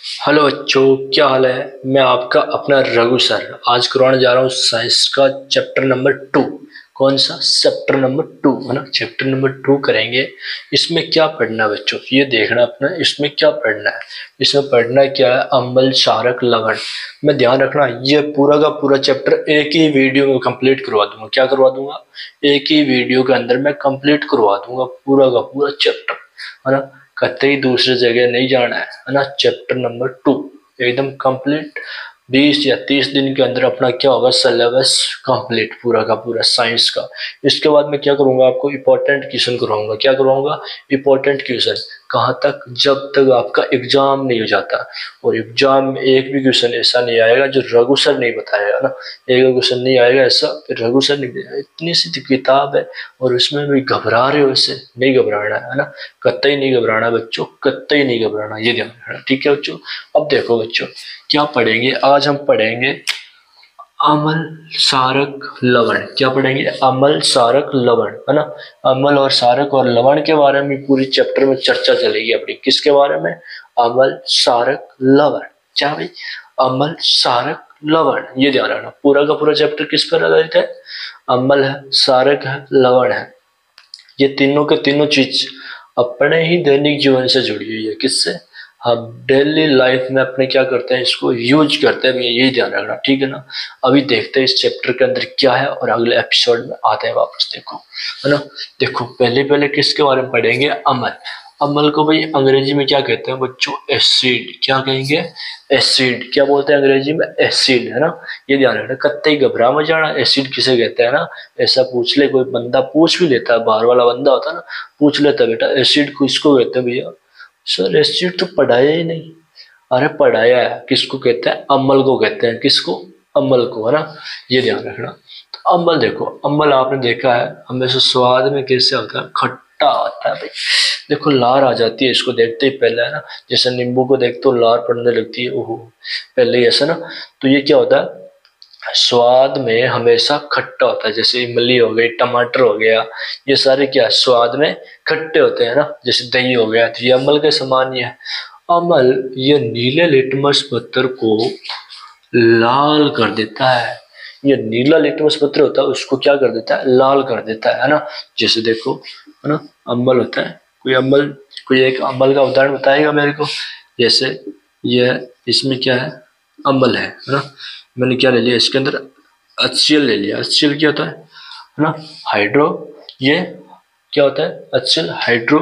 Hello बच्चों, क्या हाल है। मैं आपका अपना रघु सर आज करवाने जा रहा हूँ साइंस का चैप्टर नंबर 2। कौन सा चैप्टर नंबर 2 है ना। चैप्टर नंबर 2 करेंगे। इसमें क्या पढ़ना है बच्चों, ये देखना अपना इसमें क्या पढ़ना है। इसमें पढ़ना क्या है, अम्ल क्षारक लवण। मैं ध्यान रखना, ये पूरा का पूरा चैप्टर एक ही वीडियो में कंप्लीट करवा दूंगा। क्या करवा दूंगा, एक ही वीडियो के अंदर मैं कंप्लीट करवा दूंगा पूरा का पूरा चैप्टर, है ना। कतई दूसरी जगह नहीं जाना है ना। चैप्टर नंबर 2 एकदम कंप्लीट 20 या 30 दिन के अंदर अपना क्या होगा, सिलेबस कंप्लीट पूरा का पूरा साइंस का। इसके बाद मैं क्या करूंगा, आपको इंपॉर्टेंट क्वेश्चन करवाऊंगा। क्या करवाऊंगा, इंपॉर्टेंट क्वेश्चन। कहाँ तक, जब तक आपका एग्जाम नहीं हो जाता। और एग्जाम में एक भी क्वेश्चन ऐसा नहीं आएगा जो रघु सर नहीं बताएगा ना। एक क्वेश्चन नहीं आएगा ऐसा रघु सर नहीं बताएगा। इतनी सी किताब है और उसमें भी घबरा रहे हो, इससे नहीं घबराना है ना। कतई नहीं घबराना बच्चों, कतई नहीं घबराना, ये ध्यान रखना, ठीक है बच्चों। अब देखो बच्चों, क्या पढ़ेंगे आज हम पढ़ेंगे अम्ल क्षारक लवण। क्या पढ़ेंगे, अम्ल क्षारक लवण, है ना। अम्ल और क्षारक और लवण के बारे में पूरी चैप्टर में चर्चा चलेगी अपनी। किसके बारे में, अम्ल क्षारक लवण। क्या भाई, अम्ल क्षारक लवण, ये ध्यान रखना। पूरा का पूरा चैप्टर किस पर आधारित है, अम्ल है, क्षारक है, लवण है। ये तीनों के तीनों चीज अपने ही दैनिक जीवन से जुड़ी हुई है। किससे, हम डेली लाइफ में अपने क्या करते हैं, इसको यूज करते हैं। यही ध्यान रखना, ठीक है ना। अभी देखते हैं इस चैप्टर के अंदर क्या है और अगले एपिसोड में आते हैं वापस। देखो, है ना। देखो पहले पहले किसके बारे में पढ़ेंगे, अम्ल। अम्ल को भाई अंग्रेजी में क्या कहते हैं बच्चों, एसिड। क्या कहेंगे, एसिड। क्या बोलते हैं अंग्रेजी में, एसिड, है ना। ये ध्यान रखना, कतई घबरा मत जाना, एसिड किसे कहते हैं ना। ऐसा पूछ ले कोई बंदा, पूछ भी लेता है, बाहर वाला बंदा होता है ना, पूछ लेता है बेटा एसिड किसको कहते हैं भैया। सर एसिड तो पढ़ाया ही नहीं। अरे पढ़ाया है, किसको कहते हैं, अम्ल को कहते हैं। किसको, अम्ल को, है ना। ये ध्यान रखना। तो अम्ल देखो, अम्ल आपने देखा है हमेशा स्वाद में कैसे होता है, खट्टा होता है भाई। देखो लार आ जाती है इसको देखते ही पहले, है ना। जैसे नींबू को देखते हो लार पड़ने लगती है, ओहो, पहले ही ऐसा ना। तो ये क्या होता है, स्वाद में हमेशा खट्टा होता है। जैसे इमली हो गई, टमाटर हो गया, ये सारे क्या स्वाद में खट्टे होते हैं ना। जैसे दही हो गया, तो ये अम्ल के समान ही है। अम्ल ये नीले लिटमस पत्थर को लाल कर देता है। ये नीला लिटमस पत्र होता है उसको क्या कर देता है, लाल कर देता है ना। जैसे देखो, है ना, अम्ल होता है, कोई अम्ल, कोई एक अम्ल का उदाहरण बताएगा मेरे को। जैसे ये इसमें क्या है, अम्ल है ना। मैंने क्या ले लिया इसके अंदर, HCl ले लिया। HCl क्या होता है ना, हाइड्रो, ये क्या होता है, HCl हाइड्रो,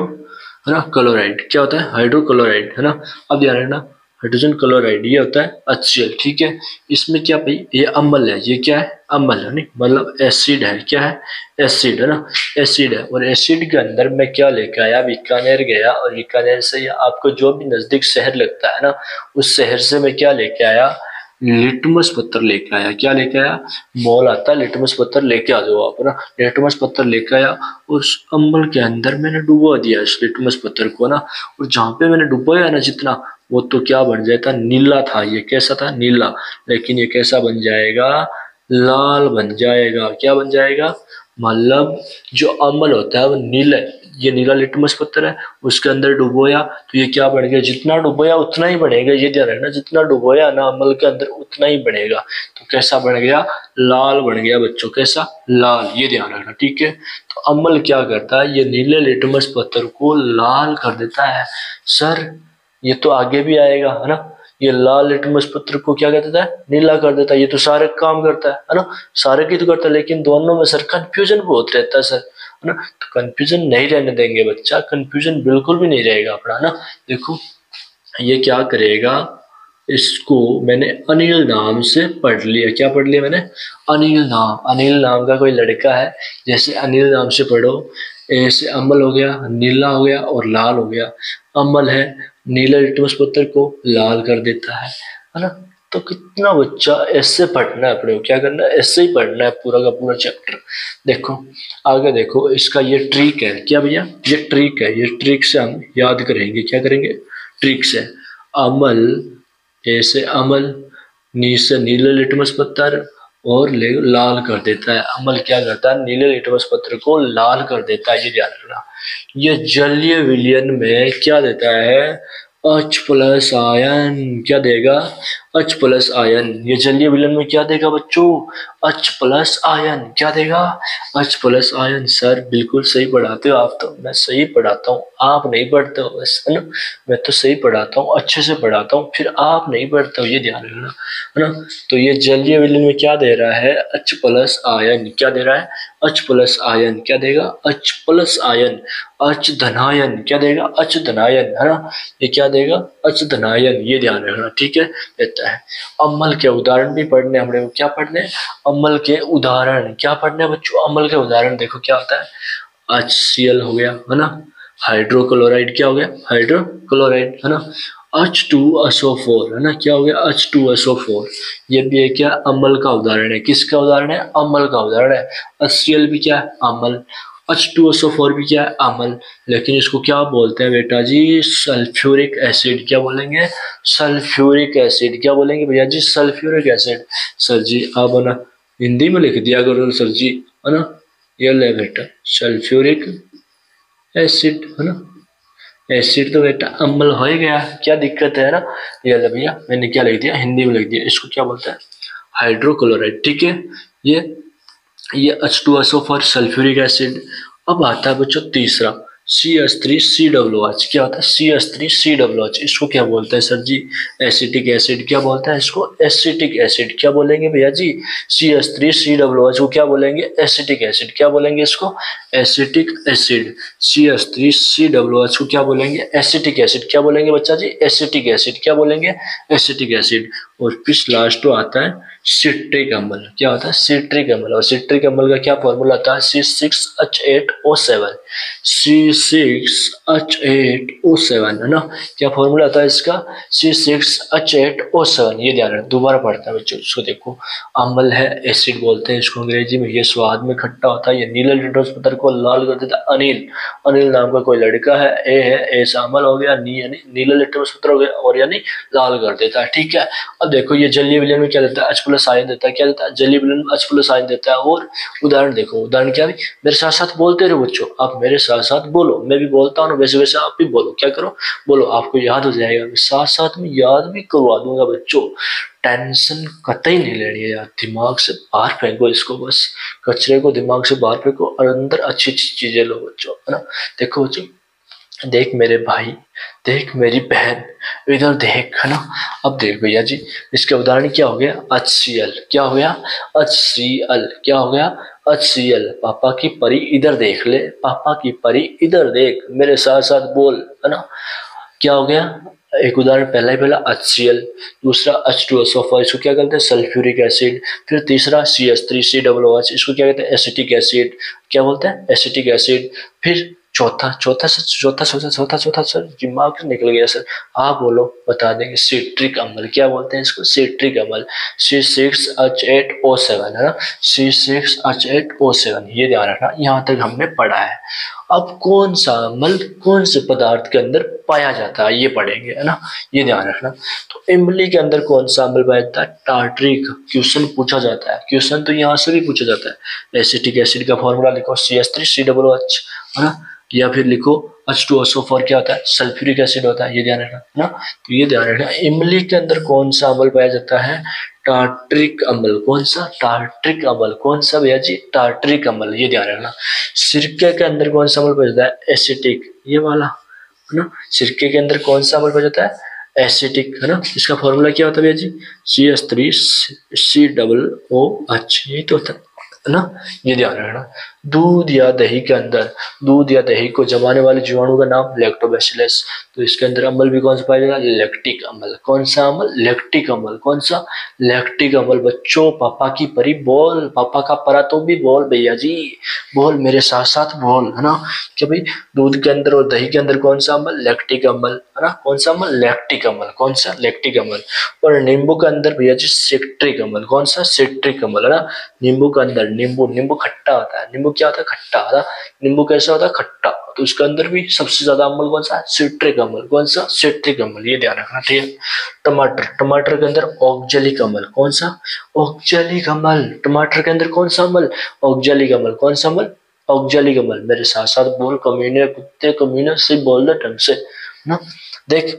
है ना, क्लोराइड। क्या होता है, हाइड्रोक्लोराइड, है ना। अब ध्यान रखना, हाइड्रोजन क्लोराइड ये होता है HCl, ठीक है। इसमें क्या भाई, ये अम्ल है, ये क्या है, अम्ल है, नहीं मतलब एसिड है। क्या है, एसिड, है ना, एसिड है। और एसिड के अंदर मैं क्या लेके आया, बीकानेर गया और बीकानेर से आपको जो भी नजदीक शहर लगता है ना, उस शहर से मैं क्या लेके आया, लिटमस पत्थर लेके आया। क्या लेके आया, मॉल आता है, लिटमस पत्थर लेके आ जाओ आप ना। लिटमस पत्थर लेके आया और उस अम्ल के अंदर मैंने डुबो दिया इस लिटमस पत्थर को ना। और जहां पे मैंने डुबोया ना जितना, वो तो क्या बन जाता, नीला था। ये कैसा था, नीला। लेकिन ये कैसा बन जाएगा, लाल बन जाएगा। क्या बन जाएगा, मतलब जो अम्ल होता है वो नीला, ये नीला लिटमस पत्थर है, उसके अंदर डुबोया तो ये क्या बन गया, जितना डुबोया उतना ही बढ़ेगा। ये ध्यान रखना, जितना डुबोया ना अम्ल के अंदर उतना ही बढ़ेगा। तो कैसा बन गया, लाल बन गया बच्चों। कैसा, लाल, ये ध्यान रखना, ठीक है। तो अम्ल क्या करता है, ये नीले लिटमस पत्थर को लाल कर देता है। सर ये तो आगे भी आएगा, है ना। ये लाल लिटमस पत्र को क्या कर देता है, नीला कर देता है। ये तो सारे काम करता है ना, सारे की तो करता है। लेकिन दोनों में सर कंफ्यूजन बहुत रहता है सर, है ना। तो कंफ्यूजन नहीं रहने देंगे बच्चा, कंफ्यूजन बिल्कुल भी नहीं रहेगा अपना ना। देखो ये क्या करेगा, इसको मैंने अनिल नाम से पढ़ लिया। क्या पढ़ लिया मैंने, अनिल नाम। अनिल नाम का कोई लड़का है, जैसे अनिल नाम से पढ़ो। ऐसे अम्ल हो गया, नीला हो गया और लाल हो गया। अम्ल है, नीला लिटमस पत्थर को लाल कर देता है ना। तो कितना बच्चा ऐसे पढ़ना है अपने को, क्या करना है, ऐसे ही पढ़ना है पूरा का पूरा चैप्टर। देखो आगे देखो, इसका ये ट्रिक है। क्या भैया, ये ट्रिक है, ये ट्रिक से हम याद करेंगे। क्या करेंगे, ट्रिक से। अमल, जैसे अमल नीचे नीले लिटमस पत्थर और लाल कर देता है। अमल क्या करता है, नीले लिटमस पत्थर को लाल कर देता है। ये ध्यान रखना। ये जलीय विलयन में क्या देता है, H प्लस आयन क्या देगा? H plus ion. ये जलीय विलयन में क्या देगा बच्चों? H प्लस आयन क्या देगा? H plus ion. सर बिल्कुल सही पढ़ाते हो आप तो, मैं सही पढ़ाता हूँ, आप नहीं पढ़ते हो बस, है ना। मैं तो सही पढ़ाता हूँ, अच्छे से पढ़ाता हूँ, फिर आप नहीं पढ़ते हो, ये ध्यान रखना, है ना। तो ये जलीय विलयन में क्या दे रहा है? H plus ion. क्या दे रहा है? H plus ion. क्या देगा? H plus ion. H धनायन क्या देगा? H धनायन, है ना। ये क्या देगा? H धनायन। ये ध्यान रखना, ठीक है। देता है। अम्ल के उदाहरण भी पढ़ने हमने को, क्या पढ़ने? अम्ल के उदाहरण। क्या पढ़ने बच्चों? अम्ल के उदाहरण। देखो क्या होता है, HCl हो गया, है ना। हाइड्रोक्लोराइड क्या हो गया? हाइड्रोक्लोराइड, है ना। H2SO4, है ना। क्या हो गया? H2SO4। ये भी है क्या? अम्ल का उदाहरण है। किसका उदाहरण है? अम्ल का उदाहरण है। HCl भी क्या है? अम्ल। H2SO4 भी क्या है? अम्ल। लेकिन इसको क्या बोलते हैं बेटा जी? Sulphuric acid. क्या बोलेंगे? Sulphuric acid. क्या बोलेंगे भैया जी? Sulphuric acid. सर जी आप ना हिंदी में लिख दिया करो सर जी, है ना। ये ले बेटा, सल्फ्यूरिक एसिड, है ना। एसिड तो बेटा अम्ल हो ही गया, क्या दिक्कत है ना। ये ले भैया, मैंने क्या लिख दिया? हिंदी में लिख दिया। इसको क्या बोलते हैं? हाइड्रोक्लोराइड, ठीक है। ये ये H2SO4 सल्फ्यूरिक एसिड। अब आता है बच्चों तीसरा, CH3COOH। क्या होता है? CH3COOH। इसको क्या बोलते हैं सर जी? Acetic acid. क्या बोलते हैं इसको? Acetic acid. क्या बोलेंगे भैया जी? CH3COOH को क्या बोलेंगे? Acetic acid. क्या बोलेंगे इसको? Acetic acid. CH3COOH को क्या बोलेंगे? Acetic acid. क्या बोलेंगे बच्चा जी? Acetic acid. क्या बोलेंगे? Acetic acid. और फिर लास्ट आता है सिट्रिक अम्ल। क्या होता है? सिट्रिक अम्ल। और सिट्रिक अम्ल का क्या फॉर्मूला आता है? C6H8O7। C6H8O7, है ना। क्या फॉर्मूला आता है इसका? C6H8O7। ये ध्यान रखना, दोबारा पढ़ता है बच्चों। इसको देखो, अम्ल है, एसिड बोलते हैं इसको अंग्रेजी में। ये स्वाद में खट्टा होता है, ये नीले लिटमस पत्थर को लाल कर देता है। अनिल, अनिल नाम का कोई लड़का है, ए है, ए से अम्ल हो गया, नी यानी नीले लिटमस पत्थर हो गया, और यानी लाल कर देता है, ठीक है। अब देखो ये जलीय विलयन में क्या देता है? H प्लस आयन देता है। क्या देता है? जलीय विलयन में H प्लस आयन देता है। और उदाहरण देखो, उदाहरण क्या है? मेरे साथ साथ बोलते रहो बच्चों, आप मेरे साथ साथ बोलो, मैं भी बोलता हूँ वैसे वैसे आप भी बोलो। क्या करो? बोलो, आपको याद हो जाएगा। मैं साथ साथ में याद भी करवा दूंगा बच्चों, टेंशन कतई नहीं लेनी है यार। दिमाग से बाहर फेंको इसको, बस कचरे को दिमाग से बाहर फेंको और अंदर अच्छी अच्छी चीजें लो बच्चों, है ना। देखो बच्चों, देख मेरे भाई, देख मेरी बहन, इधर देख, है ना। अब देख भैया जी, इसका उदाहरण क्या हो गया? HCl। क्या हो गया? HCl। क्या हो गया? HCl। पापा की परी इधर देख ले, पापा की परी इधर देख, मेरे साथ साथ बोल, है ना। क्या हो गया? एक उदाहरण पहला ही पहला HCl। दूसरा H2SO4, इसको क्या कहते हैं? Sulphuric acid. फिर तीसरा CH3COOH, इसको क्या कहते हैं? Acetic acid. क्या बोलते हैं? Acetic acid. फिर चौथा चौथा सर चौथा चौथा चौथा चौथा सर दिमाग से निकल गया सर, आप बोलो, बता देंगे। सिट्रिक अम्ल। क्या बोलते हैं इसको? सिट्रिक अम्ल। C6H8O7, है ना। C6H8O7। ये ध्यान रखना, यहाँ तक हमने पढ़ा है। अब कौन सा अम्ल कौन से पदार्थ के अंदर पाया जाता है, ये पढ़ेंगे, है ना। ये ध्यान रखना। तो इमली के अंदर कौन सा अम्ल पाया जाता है? टार्ट्रिक। क्वेश्चन पूछा जाता है, क्वेश्चन तो यहाँ से भी पूछा जाता है। एसिटिक एसिड का फॉर्मूला लिखो, CH3COOH, है ना। या फिर लिखो H2SO4 क्या होता है? सल्फ्यूरिक एसिड होता है। ये ध्यान रखना, है ना। तो ये ध्यान रखना, इमली के अंदर कौन सा अम्ल पाया जाता है? टार्ट्रिक अम्ल। कौन सा? टार्ट्रिक अम्ल। कौन सा भैया जी? टार्ट्रिक अम्ल। ये ध्यान रखना। सिरके के अंदर कौन सा अम्ल पाया जाता है? एसिटिक, ये वाला, है ना। सिरके के अंदर कौन सा अम्ल पाया जाता है? एसिटिक, है ना। इसका फॉर्मूला क्या होता है भैया जी? CH3COOH। यही तो होता है ना। ये ध्यान रखना। दूध या दही के अंदर, दूध या दही को जमाने वाले जीवाणु का नाम लैक्टोबैसिलस। तो इसके अंदर अम्ल भी कौन सा पाया जाएगा? लैक्टिक अम्ल। कौन सा अम्ल? लैक्टिक अम्ल। कौन सा? लैक्टिक अम्ल। बच्चों पापा की परी बोल, पापा का परा तो भी बोल भैया जी, बोल मेरे साथ साथ बोल, है ना। कि भाई दूध के अंदर और दही के अंदर कौन सा अम्ल? लैक्टिक अम्ल, है ना। कौन सा अम्ल? लैक्टिक अम्ल। कौन सा? लैक्टिक अम्ल। और नींबू के अंदर भैया जी सिट्रिक अम्ल। कौन सा? सिट्रिक अम्ल, है ना। नींबू के अंदर, नींबू, नींबू खट्टा होता है। नींबू क्या होता है? खट्टा, है ना। नींबू कैसा होता है? खट्टा। तो उसके अंदर भी सबसे ज्यादा अम्ल कौन सा है? सिट्रिक अम्ल। कौन सा? सिट्रिक अम्ल। ये ध्यान रखना, ठीक है। टमाटर, टमाटर के अंदर ऑक्जेलिक अम्ल। कौन सा? ऑक्जेलिक अम्ल। टमाटर के अंदर कौन सा अम्ल? ऑक्जेलिक अम्ल। कौन सा अम्ल? ऑक्जेलिक अम्ल। मेरे साथ साथ बोल, कमीने कुत्ते कमीने से बोल दे ढंग से, ना। देख,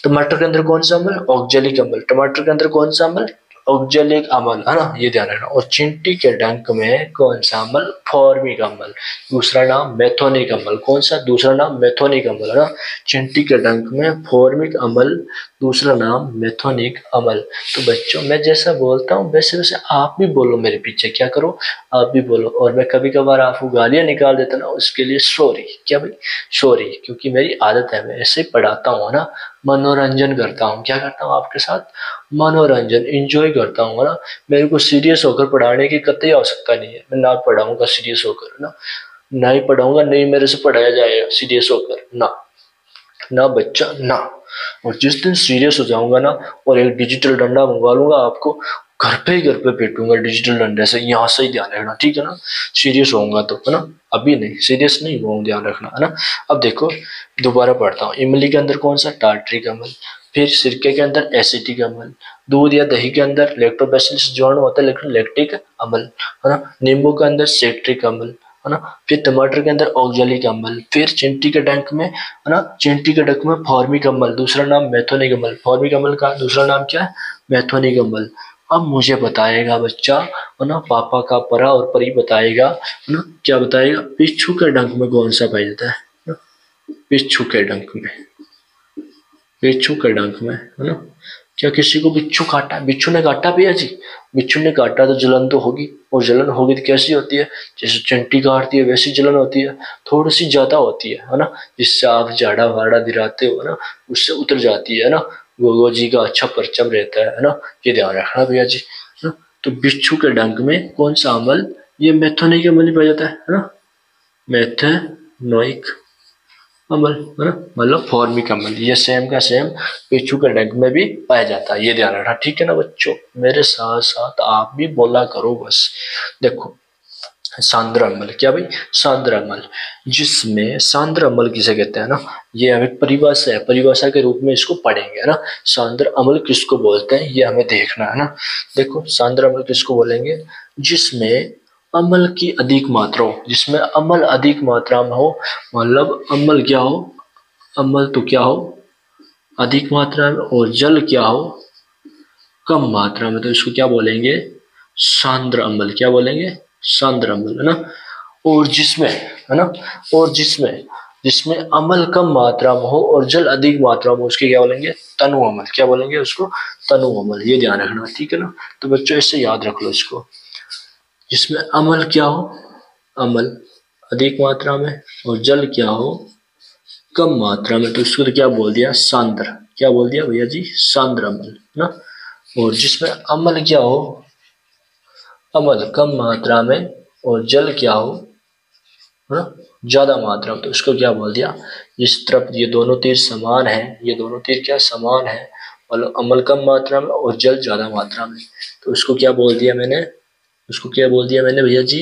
टमाटर के अंदर कौन सा अम्ल? ऑक्जेलिक अम्ल। टमाटर के अंदर कौन सा अम्ल? ऑक्जेलिक अम्ल, है ना, ये ध्यान रखना। और चींटी के डंक में कौन सा अम्ल? फॉर्मिक अम्ल। दूसरा नाम मेथोनिक अम्ल। कौन सा? दूसरा नाम मेथोनिक अम्ल, है ना। चींटी के डंक में फॉर्मिक अम्ल, दूसरा नाम मेथोनिक अम्ल। तो बच्चों मैं जैसा बोलता हूँ वैसे वैसे आप भी बोलो मेरे पीछे, क्या करो, आप भी बोलो। और मैं कभी कभार आपको गालियां निकाल देता ना, उसके लिए सॉरी। क्या भाई? सॉरी, क्योंकि मेरी आदत है, मैं ऐसे पढ़ाता हूँ ना, मनोरंजन करता हूँ। क्या करता हूँ आपके साथ? मनोरंजन, इंजॉय करता हूँ, है ना। मेरे को सीरियस होकर पढ़ाने की कतई आवश्यकता नहीं है। मैं ना पढ़ाऊंगा सीरियस होकर, ना, ना ही पढ़ाऊंगा, नहीं मेरे से पढ़ाया जाएगा सीरियस होकर, ना ना बच्चा, ना। और जिस दिन सीरियस हो जाऊंगा ना, और एक डिजिटल डंडा मंगवा लूंगा आपको, घर पे पीटूंगा डिजिटल डंडे से। यहाँ से ही ध्यान रखना, ठीक है ना। सीरियस होऊंगा तो, है ना, अभी नहीं, सीरियस नहीं हुआ, ध्यान रखना, है ना। अब देखो दोबारा पढ़ता हूँ। इमली के अंदर कौन सा? टार्ट्रिक अम्ल। फिर सिरके के अंदर एसिटिक अम्ल। दूध या दही के अंदर लैक्टोबैसिलस जीवाणु होता है, लेकिन लैक्टिक अम्ल, है ना। नींबू के अंदर सिट्रिक अम्ल, है ना। फिर टमाटर के अंदर ऑक्जेलिक अम्ल। फिर चिंटी के डंक में, है ना, चिंटी के डंक में फॉर्मिक अम्ल, दूसरा नाम मेथोनिक अम्ल। फॉर्मिक अम्ल का दूसरा नाम क्या है? मेथोनिक अम्ल। अब मुझे बताएगा बच्चा, है ना, पापा का परा और परी बताएगा, है ना, क्या बताएगा? बिच्छू के डंक में कौन सा पाया जाता है? बिच्छू के डंक में, बिच्छू के डंक में, है ना। क्या किसी को बिच्छू काटा? बिच्छू ने काटा भैया जी? बिच्छू ने काटा तो जलन तो होगी, और जलन होगी तो कैसी होती है? जैसे चंटी काटती है वैसी जलन होती है, थोड़ी सी ज्यादा होती है ना, जिससे आप झाड़ा वाड़ा दिलाते हो ना, उससे उतर जाती है ना। गोगो जी का अच्छा परचम रहता है ना, ये ध्यान रखना भैया जी, है ना। तो बिच्छू के डंक में कौन सा अम्ल? ये मेथोनिक अम्ल पाया जाता है ना, मेथेनोइक अम्ल, है ना, मतलब फॉर्मिक अम्ल। ये सेम का सेम बिच्छू के डंक में भी पाया जाता है, ये ध्यान रखना, ठीक है ना बच्चों। मेरे साथ साथ आप भी बोला करो बस। देखो सांद्र अम्ल, क्या भाई? सांद्र अम्ल, जिसमें सांद्र अम्ल किसे कहते हैं ना, ये हमें परिभाषा है, परिभाषा के रूप में इसको पढ़ेंगे, है ना। सांद्र अम्ल किसको बोलते हैं ये हमें देखना है ना। देखो सांद्र अम्ल किसको बोलेंगे? जिसमें अम्ल की अधिक मात्रा हो, जिसमें अम्ल अधिक मात्रा में हो, मतलब अम्ल क्या हो? अम्ल तो क्या हो? अधिक मात्रा में, और जल क्या हो? कम मात्रा में, तो इसको क्या बोलेंगे? सांद्र अम्ल। क्या बोलेंगे? सांद्र अम्ल, है ना। और जिसमें, है ना, और जिसमें जिसमें अम्ल कम मात्रा में हो और जल अधिक मात्रा में, उसके क्या बोलेंगे? तनु अम्ल। क्या बोलेंगे उसको? तनु अम्ल, ये ध्यान रखना, ठीक है ना। तो बच्चों इससे याद रख लो इसको, जिसमें अम्ल क्या हो? अम्ल अधिक मात्रा में, और जल क्या हो? कम मात्रा में, तो इसको तो क्या बोल दिया? सांद्र। क्या बोल दिया भैया जी? सांद्र अम्ल ना। और जिसमें अम्ल क्या हो? अम्ल कम मात्रा में, और जल क्या हो? हाँ, ज्यादा मात्रा में, तो इसको क्या बोल दिया? जिस तरफ ये दोनों तीर समान है, ये दोनों तीर क्या समान है, मतलब अम्ल कम मात्रा में और जल ज्यादा मात्रा में, तो उसको क्या बोल दिया मैंने? उसको क्या बोल दिया मैंने भैया जी?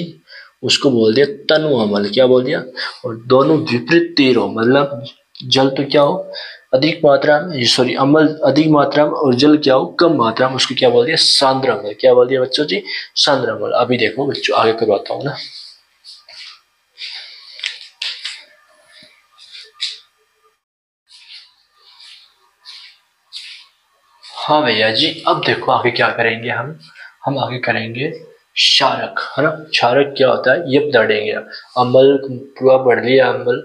उसको बोल दिया तनु अम्ल। क्या बोल दिया? और दोनों विपरीत तीर हो, मतलब जल तो क्या हो? अधिक मात्रा में, सॉरी, अम्ल अधिक मात्रा में और जल क्या हो? कम मात्रा में, उसको क्या बोल दिया? सांद्र अम्ल। क्या बोल दिया बच्चों जी? सांद्र अम्ल। अभी देखो बच्चों आगे करवाता हूँ ना। हाँ भैया जी, अब देखो आगे क्या करेंगे हम आगे करेंगे क्षारक, है ना। क्षारक क्या होता है ये बता देंगे। अम्ल पूरा पढ़ लिया। अम्ल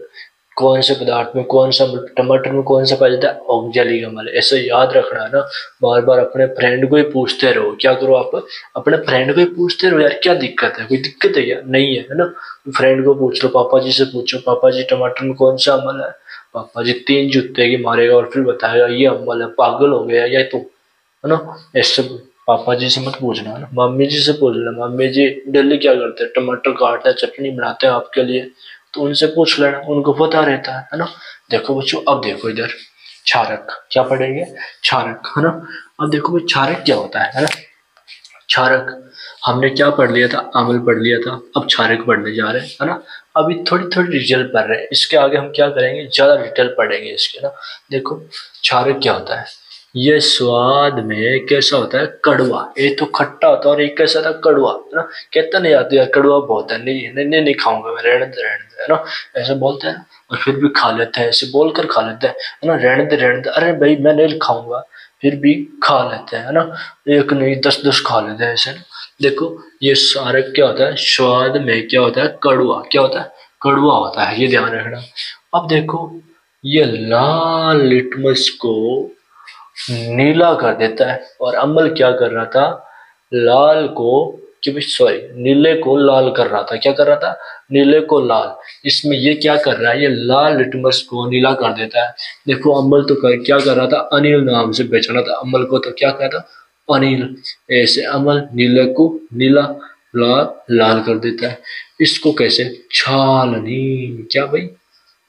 कौन से पदार्थ में, कौन सा टमाटर में कौन सा पाया जाता है? ऑक्जेलिक अम्ल। ऐसे याद रखना है ना, बार बार अपने फ्रेंड को ही पूछते रहो। क्या करो आप? अपने फ्रेंड को ही पूछते रहो, यार क्या दिक्कत है? कोई दिक्कत है यार? नहीं है, है ना। फ्रेंड को पूछ लो, पापा जी से पूछो, पापा जी टमाटर में कौन सा अम्ल है? पापा जी 3 जूते की मारेगा और फिर बताएगा ये अम्ल है। पागल हो गया या तुम, है ना। ऐसे पापा जी से मत पूछना, है ना, मम्मी जी से पूछ लेना। मम्मी जी डेली क्या करते हैं? टमाटर काटते हैं, चटनी बनाते हैं आपके लिए, तो उनसे पूछ लेना, उनको पता रहता है ना। देखो बच्चों, अब देखो इधर क्षारक क्या पढ़ेंगे? क्षारक, है ना। अब देखो भाई क्षारक क्या होता है ना। क्षारक हमने क्या पढ़ लिया था? अम्ल पढ़ लिया था। अब क्षारक पढ़ने जा रहे हैं, है ना। अभी थोड़ी थोड़ी डिटेल पढ़ रहे हैं, इसके आगे हम क्या करेंगे? ज्यादा डिटेल पढ़ेंगे इसके ना। देखो क्षारक क्या होता है? ये स्वाद में कैसा होता है, कड़वा। एक तो खट्टा होता है और एक कैसा था, कड़वा, है ना। कहते नहीं आते यार कड़वा बहुत है, नहीं नहीं नहीं, नहीं खाऊंगा मैं, रहने दे, है ना, ऐसे बोलते हैं ना। और फिर भी खा लेते हैं, ऐसे बोलकर खा लेते हैं, है ना, रहने दे, अरे भाई मैं नहीं खाऊंगा, फिर भी खा लेते हैं, है ना। एक नहीं 10-10 खा लेते हैं ऐसे ना। देखो ये सारा क्या होता है, स्वाद में क्या होता है, कड़वा, क्या होता है, कड़वा होता है, ये ध्यान रखना। अब देखो ये लाल लिटमस को नीला कर देता है, और अमल क्या कर रहा था, लाल को, कि सॉरी नीले को लाल कर रहा था, क्या कर रहा था, नीले को लाल। इसमें ये क्या कर रहा है, ये लाल लिटमस को नीला कर देता है। देखो अमल तो क्या कर रहा था, अनिल नाम से बेचना था अमल को, तो क्या कर रहा, अनिल, ऐसे अमल नीले को नीला, लाल लाल कर देता है। इसको कैसे, छालनी, क्या भाई,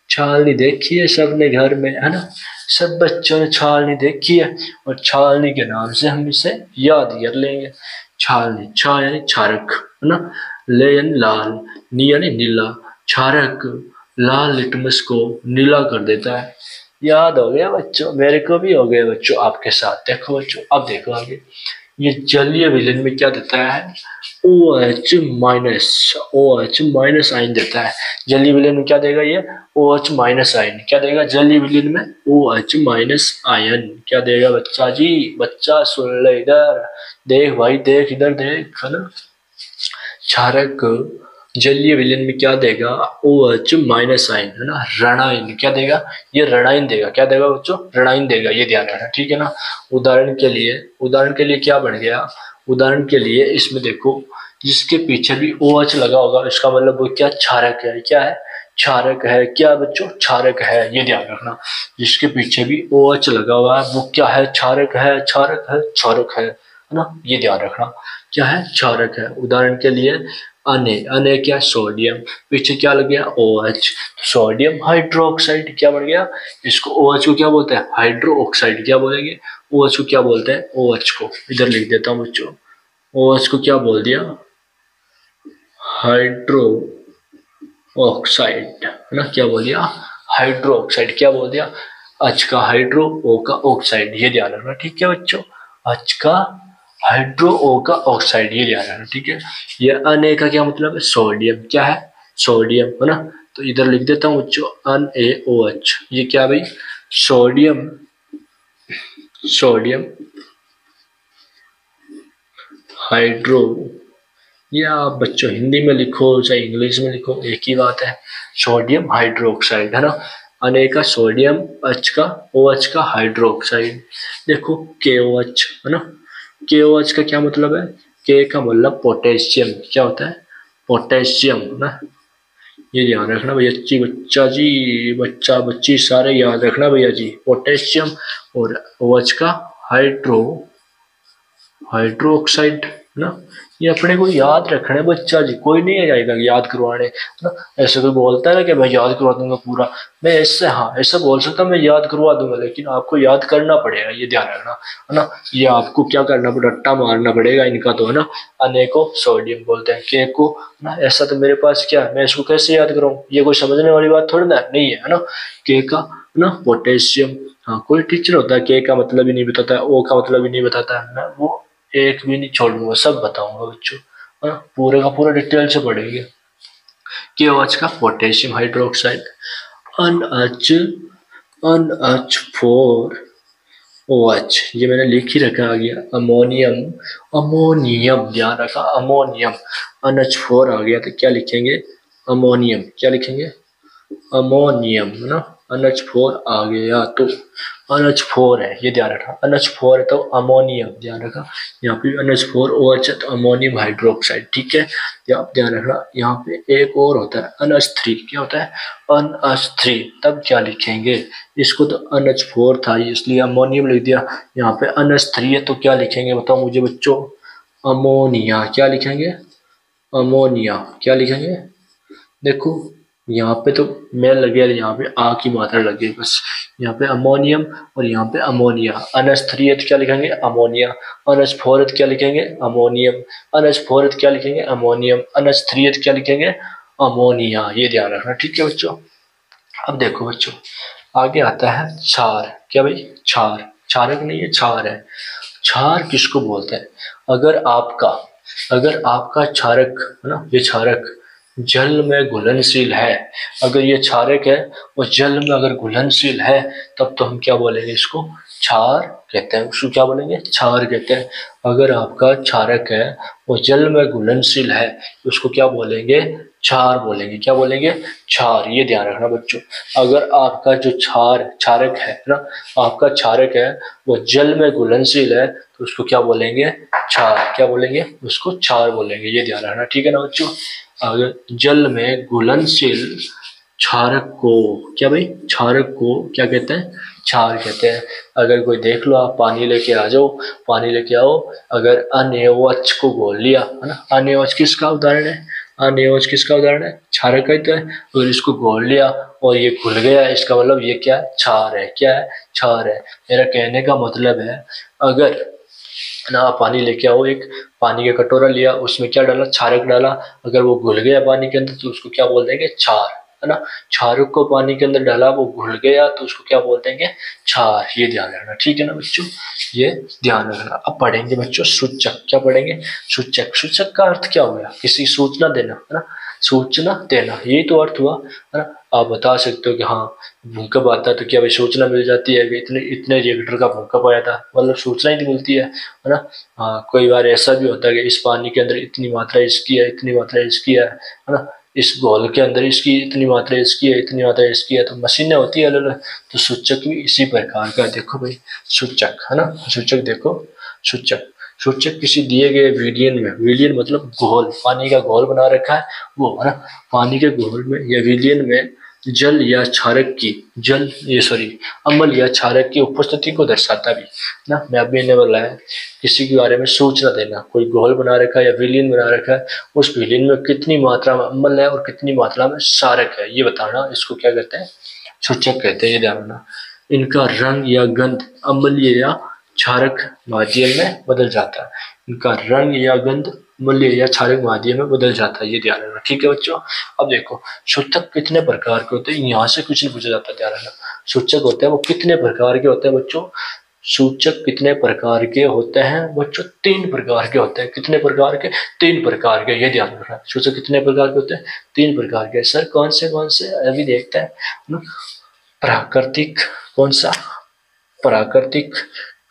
छालनी देखी है सबने घर में, है ना, सब बच्चों ने छालनी देखी है, और छालनी के नाम से हम इसे याद कर लेंगे। छालनी, छा यानी क्षारक, है ना, ले यानी लाल, नी यानी नीला, क्षारक लाल लिटमस को नीला कर देता है। याद हो गया बच्चों, मेरे को भी हो गया बच्चों आपके साथ। देखो बच्चों अब देखो आगे, ये जलीय विलेन में क्या देता है, OH minus, OH minus ion देता है। जलीय विलेन में क्या देगा ये, OH माइनस आयन, क्या देगा जलीय विलेन में, OH माइनस आयन, क्या देगा बच्चा जी, बच्चा सुन ले इधर, देख भाई देख, इधर देख, है ना। क्षारक जलीय विलेन में क्या देगा, OH माइनस आयन, है ना, ऋणायन, क्या देगा, ये ऋणायन देगा, क्या देगा बच्चों, ऋणायन देगा, ये ध्यान रखना, ठीक है ना। उदाहरण के लिए क्या बन गया, उदाहरण के लिए इसमें देखो, जिसके पीछे भी OH लगा होगा इसका मतलब वो क्या, क्षारक है, क्या है, क्षारक है, क्या बच्चों, क्षारक है, ये ध्यान रखना। जिसके पीछे भी OH लगा हुआ है वो क्या है, क्षारक है, क्षारक है, क्षारक है ना, ये ध्यान रखना, क्या है, क्षारक है। उदाहरण के लिए अने, अने क्या, सोडियम, पीछे क्या लग गया, OH, सोडियम हाइड्रोक्साइड, क्या बन गया, इसको OH को क्या बोलते हैं, हाइड्रो ऑक्साइड, क्या बोलेंगे, OH को क्या बोलते हैं, OH को इधर लिख देता हूँ बच्चों, OH को क्या बोल दिया, हाइड्रो ऑक्साइड, है ना, क्या बोल दिया, हाइड्रो ऑक्साइड, क्या बोल दिया, H का हाइड्रो, O का ऑक्साइड, ये ध्यान रखना, ठीक है बच्चों, H का हाइड्रो, O का ऑक्साइड, ये ध्यान रखना, ठीक है। ये अने का क्या मतलब है, सोडियम, क्या है, सोडियम, है ना, तो इधर लिख देता हूँ बच्चों NaOH, ये क्या भाई, सोडियम, सोडियम हाइड्रो, ये आप बच्चों हिंदी में लिखो चाहे इंग्लिश में लिखो एक ही बात है, सोडियम हाइड्रोक्साइड, है ना, अने का सोडियम, H का, OH का हाइड्रोक्साइड। देखो KOH, है ना, KOH का क्या मतलब है, K का मतलब पोटेशियम, क्या होता है, पोटेशियम, ना, ये ध्यान रखना भैया जी, बच्चा जी, बच्चा बच्ची सारे याद रखना भैया जी, पोटेशियम, और OH का हाइड्रो, हाइड्रोक्साइड ना, ये अपने को याद रखना है बच्चा जी, कोई नहीं है जाएगा याद करवाने ना। ऐसे कोई बोलता है ना कि मैं याद करवा दूंगा पूरा, मैं ऐसे, हाँ ऐसा बोल सकता मैं याद करवा दूंगा, लेकिन आपको याद करना पड़ेगा, ये ध्यान रखना, है ना। ये आपको क्या करना पड़ेगा, रट्टा मारना पड़ेगा इनका तो, है ना। अने को सोडियम बोलते हैं, के को ना, ऐसा तो मेरे पास क्या है, मैं इसको कैसे याद करूँ, ये कोई समझने वाली बात थोड़ी ना, नहीं है ना। के का ना पोटेशियम, हाँ कोई टीचर होता है के का मतलब ही नहीं बताता है, ओ का मतलब ही नहीं बताता है, मैं वो एक भी नहीं छोड़ूंगा, सब बताऊंगा बच्चों, हाँ पूरे का पूरा डिटेल से पढ़ेंगे। KOH का potassium hydroxide, NH, NH4 OH, ये मैंने लिख ही रखा, आ गया अमोनियम, अमोनियम ध्यान रखा, अमोनियम, NH4 आ गया तो क्या लिखेंगे, अमोनियम, क्या लिखेंगे, अमोनियम, है ना, NH4 आ गया तो NH4 है, ये ध्यान रखना, NH4 है तो अमोनियम, ध्यान रखा, यहाँ पे NH4 OH है तो अमोनियम हाइड्रोक्साइड, ठीक है। आप ध्यान रखना, यहाँ पे एक और होता है NH3, क्या होता है, NH3, तब क्या लिखेंगे, इसको तो NH4 था इसलिए अमोनियम लिख दिया, यहाँ पे NH3 है तो क्या लिखेंगे बताओ मुझे बच्चों, अमोनिया, क्या लिखेंगे, अमोनिया, क्या लिखेंगे, देखो यहाँ पे तो मेल लगे, यहाँ पे आ की मात्रा लगी बस, यहाँ पे अमोनियम और यहाँ पे अमोनिया, NH3 क्या लिखेंगे, अमोनिया, NH4 क्या लिखेंगे, अमोनियम, NH4 क्या लिखेंगे, अमोनियम, NH3 क्या लिखेंगे, अमोनिया, ये ध्यान रखना, ठीक है बच्चों। अब देखो बच्चों आगे आता है क्षार, क्या भाई, क्षार, क्षारक नहीं है, क्षार है। क्षार किसको बोलते हैं? अगर आपका क्षारक है ना, ये क्षारक जल में घुलनशील है, अगर ये क्षारक है और जल में अगर घुलनशील है, तब तो हम क्या बोलेंगे? इसको क्षार कहते हैं। उसको क्या बोलेंगे? क्षार कहते हैं। अगर आपका क्षारक है वो जल में घुलनशील है, तो उसको क्या बोलेंगे? क्षार बोलेंगे। क्या बोलेंगे? क्षार। ये ध्यान रखना बच्चों। अगर आपका जो क्षारक है ना, आपका क्षारक है वो जल में घुलनशील है, तो उसको क्या बोलेंगे? क्षार। क्या बोलेंगे? उसको क्षार बोलेंगे। ये ध्यान रखना, ठीक है ना बच्चों। अगर जल में घुलनशील क्षारक को क्या भाई? क्षारक को क्या कहते हैं? क्षार कहते हैं। अगर कोई देख लो, आप पानी लेके आ जाओ, पानी लेके आओ, अगर अनियवच को घोल लिया है ना, अनियवच किसका उदाहरण है? अनियवच किसका उदाहरण है? क्षारक का ही तो है। अगर इसको घोल लिया और ये घुल गया, इसका मतलब ये क्या है? क्षार है। क्या है? क्षार है। मेरा कहने का मतलब है, अगर ना आप पानी लेके आओ, एक पानी का कटोरा लिया, उसमें क्या डाला? क्षारक डाला, अगर वो घुल गया पानी के अंदर, तो उसको क्या बोल देंगे? क्षार, है ना। क्षारक को पानी के अंदर डाला, वो घुल गया, तो उसको क्या बोल देंगे? क्षार। ये ध्यान रखना, ठीक है ना बच्चों। ये ध्यान रखना। अब पढ़ेंगे बच्चों सूचक। क्या पढ़ेंगे? सूचक। सूचक का अर्थ क्या हो गया? किसी सूचना देना, है ना, सूचना देना, यही तो अर्थ हुआ, है ना। आप बता सकते हो कि हाँ भूकंप आता है तो क्या भाई सूचना मिल जाती है कि इतने इतने रिएक्टर का भूकंप आया था, मतलब सूचना ही तो मिलती है ना। हाँ, कई बार ऐसा भी होता है कि इस पानी के अंदर इतनी मात्रा इसकी है, इतनी मात्रा इसकी है ना, इस घोल के अंदर इसकी इतनी मात्रा इसकी है, इतनी मात्रा इसकी है, तो मशीनें होती है अलग अलग। तो सूचक भी इसी प्रकार का। देखो भाई सूचक, है ना, सूचक देखो। सूचक सूचक किसी दिए गए विलयन में, विलयन मतलब घोल, पानी का घोल बना रखा है वो, है ना, पानी के घोल में या विलयन में जल या क्षारक की अम्ल या क्षारक की उपस्थिति को दर्शाता भी ना। मैं अभी ने बोला है किसी के बारे में सूचना देना, कोई घोल बना रखा है या विलयन बना रखा है, उस विलयन में कितनी मात्रा में अम्ल है और कितनी मात्रा में क्षारक है, ये बताना, इसको क्या कहते हैं? सूचक कहते हैं। ये ध्यान रखना। इनका रंग या गंध अम्लीय या क्षारक माध्यम में बदल जाता है। इनका रंग या गंध अम्लीय या क्षारक माध्यम में बदल जाता है। ये ध्यान रखना, ठीक है बच्चों। अब देखो सूचक कितने प्रकार के होते हैं, यहाँ से कुछ नहीं पूछा जाता, ध्यान रखना। सूचक होते हैं वो कितने प्रकार के होते हैं बच्चों? सूचक कितने प्रकार के होते हैं बच्चों? 3 प्रकार के होते हैं। कितने प्रकार के? 3 प्रकार के। ये ध्यान रखना। सूचक कितने प्रकार के होते हैं? 3 प्रकार के। सर कौन से? अभी देखते हैं। प्राकृतिक, कौन सा? प्राकृतिक,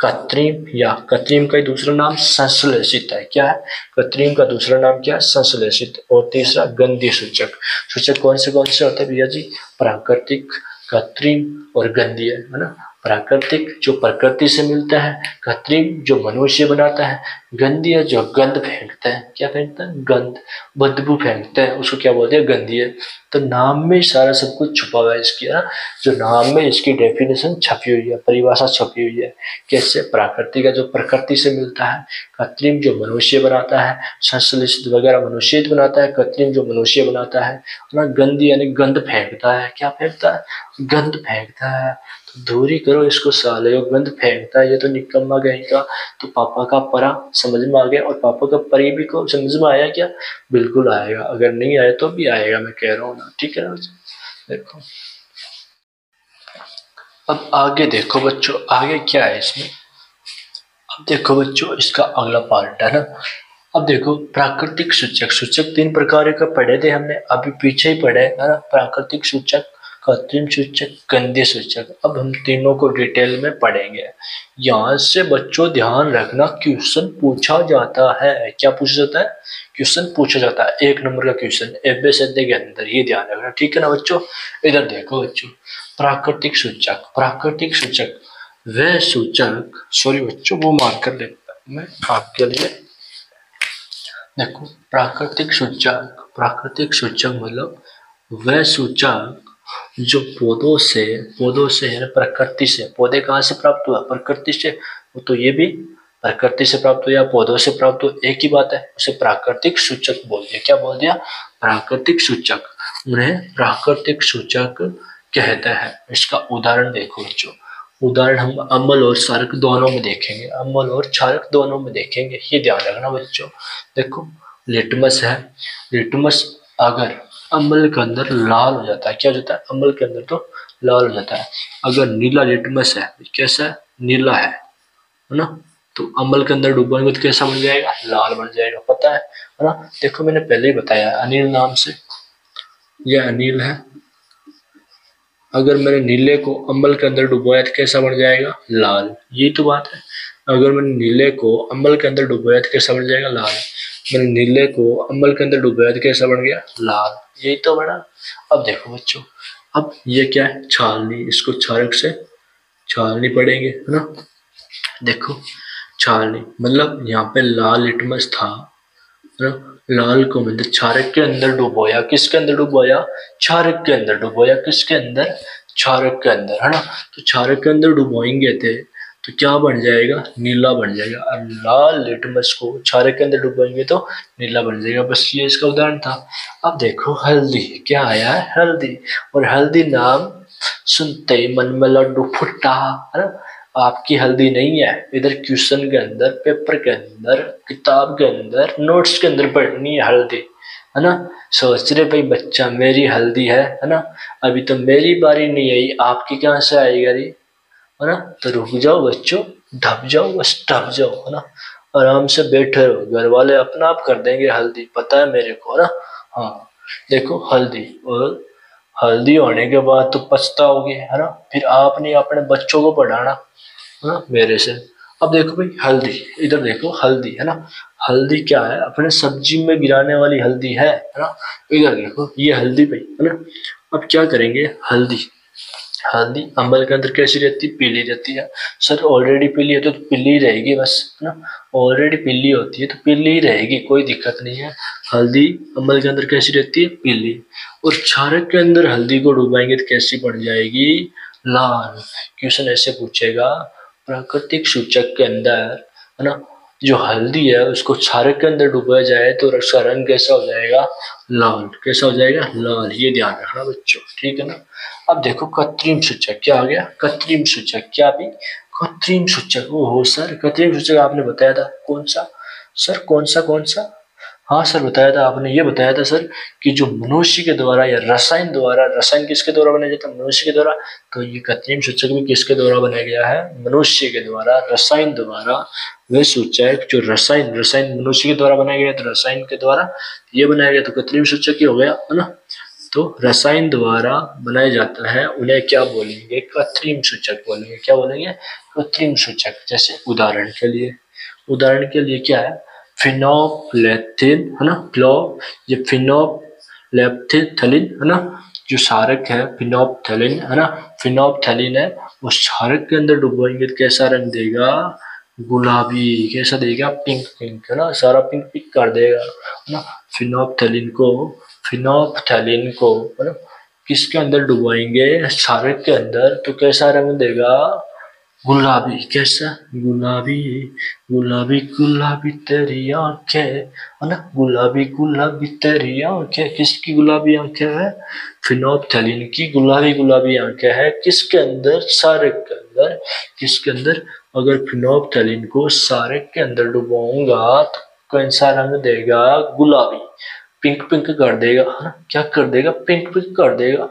कृत्रिम, या कृत्रिम का दूसरा नाम संश्लेषित है। क्या है? कृत्रिम का दूसरा नाम क्या है? संश्लेषित। और तीसरा गंधीय सूचक। सूचक कौन से होते हैं भैया जी? प्राकृतिक, कृत्रिम और गंधीय, है ना। प्राकृतिक जो प्रकृति से मिलता है, कृत्रिम जो मनुष्य बनाता है, गंधीय जो गंध फेंकता है। क्या फेंकता है? गंध, बदबू फेंकता है, उसको क्या बोलते हैं? गंधीय। तो नाम में सारा सब कुछ छुपा हुआ है इसकी, है ना। जो नाम में इसकी डेफिनेशन छपी हुई है, परिभाषा छपी हुई है। कैसे? प्राकृतिक जो प्रकृति से मिलता है, कृत्रिम जो मनुष्य बनाता है, संश्लेषित वगैरह मनुष्य बनाता है, कृत्रिम जो मनुष्य बनाता है ना। गंध यानी गंध फेंकता है। क्या फेंकता है? गंध फेंकता है। तो दूरी करो इसको साले, गंध फेंकता है, ये तो निकम्मा कहीं का। तो पापा का परा समझ में आ गया, और पापा का परी भी को समझ में आया क्या? बिल्कुल आएगा, अगर नहीं आया तो भी आएगा, मैं कह रहा हूँ ना, ठीक है ना। देखो अब आगे देखो बच्चों, आगे क्या है इसमें। अब देखो बच्चों इसका अगला पार्ट है ना। अब देखो प्राकृतिक सूचक। सूचक 3 प्रकार का पढ़े थे हमने, अभी पीछे ही पढ़े, है ना। प्राकृतिक सूचक, कृत्रिम सूचक, गंधीय सूचक। अब हम तीनों को डिटेल में पढ़ेंगे। यहाँ से बच्चों ध्यान रखना, क्वेश्चन पूछा जाता है। क्या पूछा जाता है? क्वेश्चन पूछा जाता है। 1 नंबर का क्वेश्चन एबीसीडी के अंदर, ये ध्यान रखना, ठीक है ना बच्चों। इधर देखो बच्चों, प्राकृतिक सूचक। प्राकृतिक सूचक वह सूचक, सॉरी बच्चों वो मार्क कर लेता मैं आपके लिए। देखो प्राकृतिक सूचक, प्राकृतिक सूचक मतलब वह सूचक जो पौधों से है, प्रकृति से। पौधे कहाँ से प्राप्त हुआ? प्रकृति से। तो ये भी प्रकृति से प्राप्त हुआ या पौधों से प्राप्त हुआ, एक ही बात है। उसे प्राकृतिक सूचक बोल दिया। क्या बोल दिया? प्राकृतिक सूचक। उन्हें प्राकृतिक सूचक कहते हैं। इसका उदाहरण देखो बच्चों। उदाहरण हम अम्ल और क्षारक दोनों में देखेंगे, अम्ल और क्षारक दोनों में देखेंगे, ये ध्यान रखना बच्चों। देखो लिटमस है, लिटमस अगर अम्ल के अंदर लाल हो जाता है, क्या हो जाता है? अम्ल के अंदर तो लाल हो जाता है। अगर नीला लिटमस है, कैसा है, नीला है ना, तो अम्ल के अंदर डुबोएंगे तो कैसा बन जाएगा, लाल बन जाएगा, पता है ना। देखो मैंने पहले ही बताया अनिल नाम से, यह अनिल है। अगर मैंने नीले को अम्ल के अंदर डुबोया तो कैसा बन जाएगा, लाल, यही तो बात है। अगर मैंने नीले को अम्ल के अंदर डुबोया तो कैसा बन जाएगा, लाल। मैंने नीले को अम्ल के अंदर डुबोया तो कैसा बन गया, लाल, यही तो बना। अब देखो बच्चों, अब ये क्या है, छालनी, इसको क्षारक से छालनी पड़ेंगे, है ना। देखो छालनी मतलब यहाँ पे लाल लिटमस था, है ना, लाल को मैंने क्षारक के अंदर डुबोया, किसके अंदर डुबोया, क्षारक के अंदर डुबोया, किसके अंदर, क्षारक के अंदर, है ना। तो क्षारक के अंदर डुबोएंगे थे तो क्या बन जाएगा, नीला बन जाएगा। और लाल लिटमस को क्षारक के अंदर डुबोएंगे तो नीला बन जाएगा। बस ये इसका उदाहरण था। अब देखो हल्दी, क्या आया है, हल्दी। और हल्दी नाम सुनते ही मन में लड्डू फुटा, है ना। आपकी हल्दी नहीं है, इधर क्वेश्चन के अंदर, पेपर के अंदर, किताब के अंदर, नोट्स के अंदर पढ़नी है हल्दी, है ना। सोच रहे भाई बच्चा मेरी हल्दी है ना, अभी तो मेरी बारी नहीं आई, आपकी कहाँ से आएगी, है ना। तो रुक जाओ बच्चों, ढप जाओ, बस ढप जाओ, है ना। आराम से बैठे रहो, घर वाले अपना आप कर देंगे हल्दी, पता है मेरे को, है ना। हाँ देखो हल्दी, और हल्दी होने के बाद तो पछताओगे, है ना। फिर आपने अपने बच्चों को पढ़ाना, है ना, मेरे से। अब देखो भाई हल्दी, इधर देखो हल्दी, है ना। हल्दी क्या है, अपने सब्जी में गिराने वाली हल्दी है ना। इधर देखो ये हल्दी भाई, है ना। अब क्या करेंगे, हल्दी, हल्दी अम्ल के अंदर कैसी रहती है, पीली रहती है। सर ऑलरेडी पीली है तो पीली ही रहेगी बस, है ना। ऑलरेडी पीली होती है तो पीली ही रहेगी, कोई दिक्कत नहीं है। हल्दी अम्ल के अंदर कैसी रहती है, पीली। और क्षारक के अंदर हल्दी को डुबाएंगे तो कैसी बन जाएगी, लाल। क्वेश्चन ऐसे पूछेगा, प्राकृतिक सूचक के अंदर, है ना, जो हल्दी है उसको क्षारक के अंदर डुबाया जाए तो उसका रंग कैसा हो जाएगा, लाल। कैसा हो जाएगा, लाल। ये ध्यान रखना बच्चों, ठीक है ना। अब देखो कृत्रिम सूचक, क्या आ गया, कृत्रिम सूचक, क्या भी, कृत्रिम सूचक। ओहो सर, कृत्रिम सूचक आपने बताया था, कौन सा सर, कौन सा, कौन सा। हाँ सर बताया था आपने, ये बताया था सर कि जो मनुष्य के द्वारा या रसायन द्वारा, रसायन किसके द्वारा बनाया जाता है, मनुष्य के द्वारा। तो ये कृत्रिम सूचक भी किसके द्वारा बनाया गया है, मनुष्य के द्वारा, रसायन द्वारा। वे सूचक जो रसायन, रसायन मनुष्य के द्वारा बनाया गया तो रसायन के द्वारा ये बनाया गया तो कृत्रिम सूचक ही हो गया, है ना। तो रसायन द्वारा बनाया जाता है उन्हें क्या बोलेंगे, कृत्रिम सूचक बोलेंगे। क्या बोलेंगे, कृत्रिम सूचक। जैसे उदाहरण के लिए, उदाहरण के लिए क्या है, फिनोप्लेथिन, है ना, ये फिनोप्लेथिथलीन, है ना, जो क्षारक है फिनोप्थलीन, है ना, फिनोप्थलीन है, उस क्षारक के अंदर डुबोएंगे तो कैसा रंग देगा, गुलाबी। कैसा देगा, पिंक पिंक, है ना, सारा पिंक पिंक कर देगा, है ना। फिनोप्थलीन को, फिनोप्थलीन को, है ना, किसके अंदर डुबोएंगे, क्षारक के अंदर, तो कैसा रंग देगा, गुलाबी। कैसा, गुलाबी, गुलाबी गुलाबी तेरी आंखें, है ना, गुलाबी गुलाबी तेरी आंखें। किसकी गुलाबी आंखें है, फिनोप्थलीन की गुलाबी गुलाबी आंखें है, किसके अंदर, सारक के अंदर। किसके अंदर, अगर फिनोप्थलीन को सारक के अंदर डुबाऊंगा तो कौन सा रंग देगा, गुलाबी, पिंक पिंक कर देगा, है ना। क्या कर देगा, पिंक पिंक कर देगा,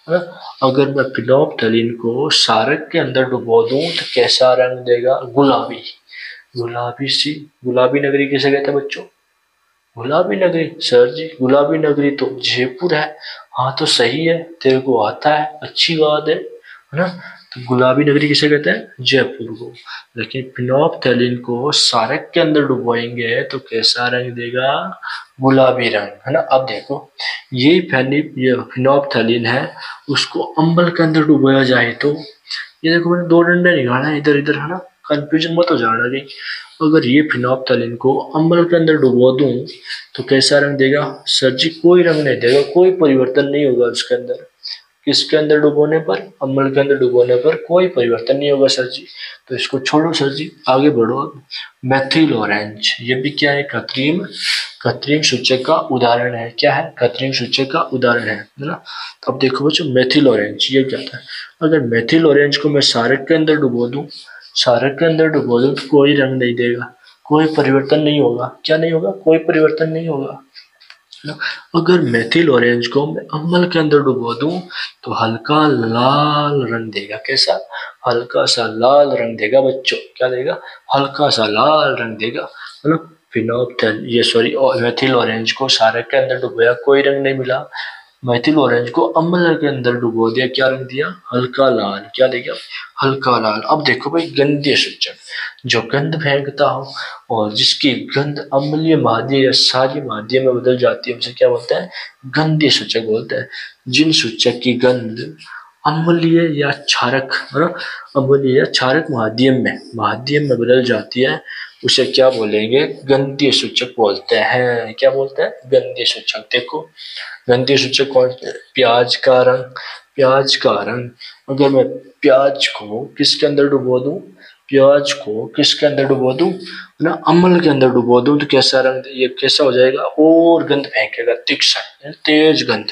है ना। अगर मैं फिनोप्थलीन को सारक के अंदर डुबो दूं तो कैसा रंग देगा, गुलाबी, गुलाबी सी। गुलाबी नगरी किसे कहते हैं बच्चों, गुलाबी नगरी। सर जी गुलाबी नगरी तो जयपुर है। हाँ तो सही है, तेरे को आता है, अच्छी बात है ना। तो गुलाबी नगरी किसे कहते हैं, जयपुर को। लेकिन फिनोप्थलीन को सारक के अंदर डुबोएंगे तो कैसा रंग देगा, गुलाबी रंग, है ना। अब देखो ये फिनोप्थलीन है, उसको अम्ल के अंदर डुबोया जाए तो, ये देखो मैंने दो डंडे निकाला है इधर इधर, है ना, कंफ्यूजन मत हो जाना कहीं। अगर ये फिनोप्थलीन को अम्ल के अंदर डुबो दूं तो कैसा रंग देगा, सर जी कोई रंग नहीं देगा, कोई परिवर्तन नहीं होगा उसके अंदर। किसके अंदर डुबोने पर, अम्ल के अंदर डुबोने पर कोई परिवर्तन नहीं होगा सर जी। तो इसको छोड़ो सर जी, आगे बढ़ो। मेथिल ऑरेंज, ये भी क्या है, कृत्रिम, कृत्रिम सूचक का उदाहरण है। क्या है, कृत्रिम सूचक का उदाहरण है ना। तो अब देखो बच्चों मेथिल ऑरेंज ये क्या था। अगर मेथिल ऑरेंज को मैं सारक के अंदर डुबो दूं, सारक के अंदर डुबो दूं तो कोई रंग नहीं देगा, कोई परिवर्तन नहीं होगा। क्या नहीं होगा, कोई परिवर्तन नहीं होगा। ना। अगर मेथिल ऑरेंज को मैं अम्ल के अंदर डुबो दूं तो हल्का लाल रंग देगा। कैसा? हल्का सा लाल रंग देगा बच्चों। क्या देगा? हल्का सा लाल रंग देगा, है ना। फिनोप्थेल ये सॉरी मेथिल ऑरेंज को क्षारक के अंदर डुबोया, कोई रंग नहीं मिला। मेथिल ऑरेंज को अम्ल के अंदर डुबो दिया, क्या रंग दिया? हल्का लाल। क्या देगा? हल्का लाल। अब देखो भाई, गंधीय सूचक जो गंध फेंकता हो और जिसकी गंध अम्लीय माध्यम या क्षारीय माध्यम में बदल जाती है, उसे क्या बोलते हैं? गंधीय सूचक बोलते हैं। जिन सूचक की गंध अम्लीय या क्षारक, है ना, अम्लीय या क्षारक माध्यम में बदल जाती है, उसे क्या बोलेंगे? गंधीय सूचक बोलते हैं। क्या बोलते हैं? गंधीय सूचक। देखो गंधीय सूचक कौन से? प्याज का रंग। प्याज का रंग, अगर मैं प्याज को किसके अंदर डुबो दूं? प्याज को किसके अंदर डुबो दूं? ना, अम्ल के अंदर डुबो दूं तो कैसा रंग, ये कैसा हो जाएगा? और गंध फेंकेगा, तीक्ष्ण तेज गंध,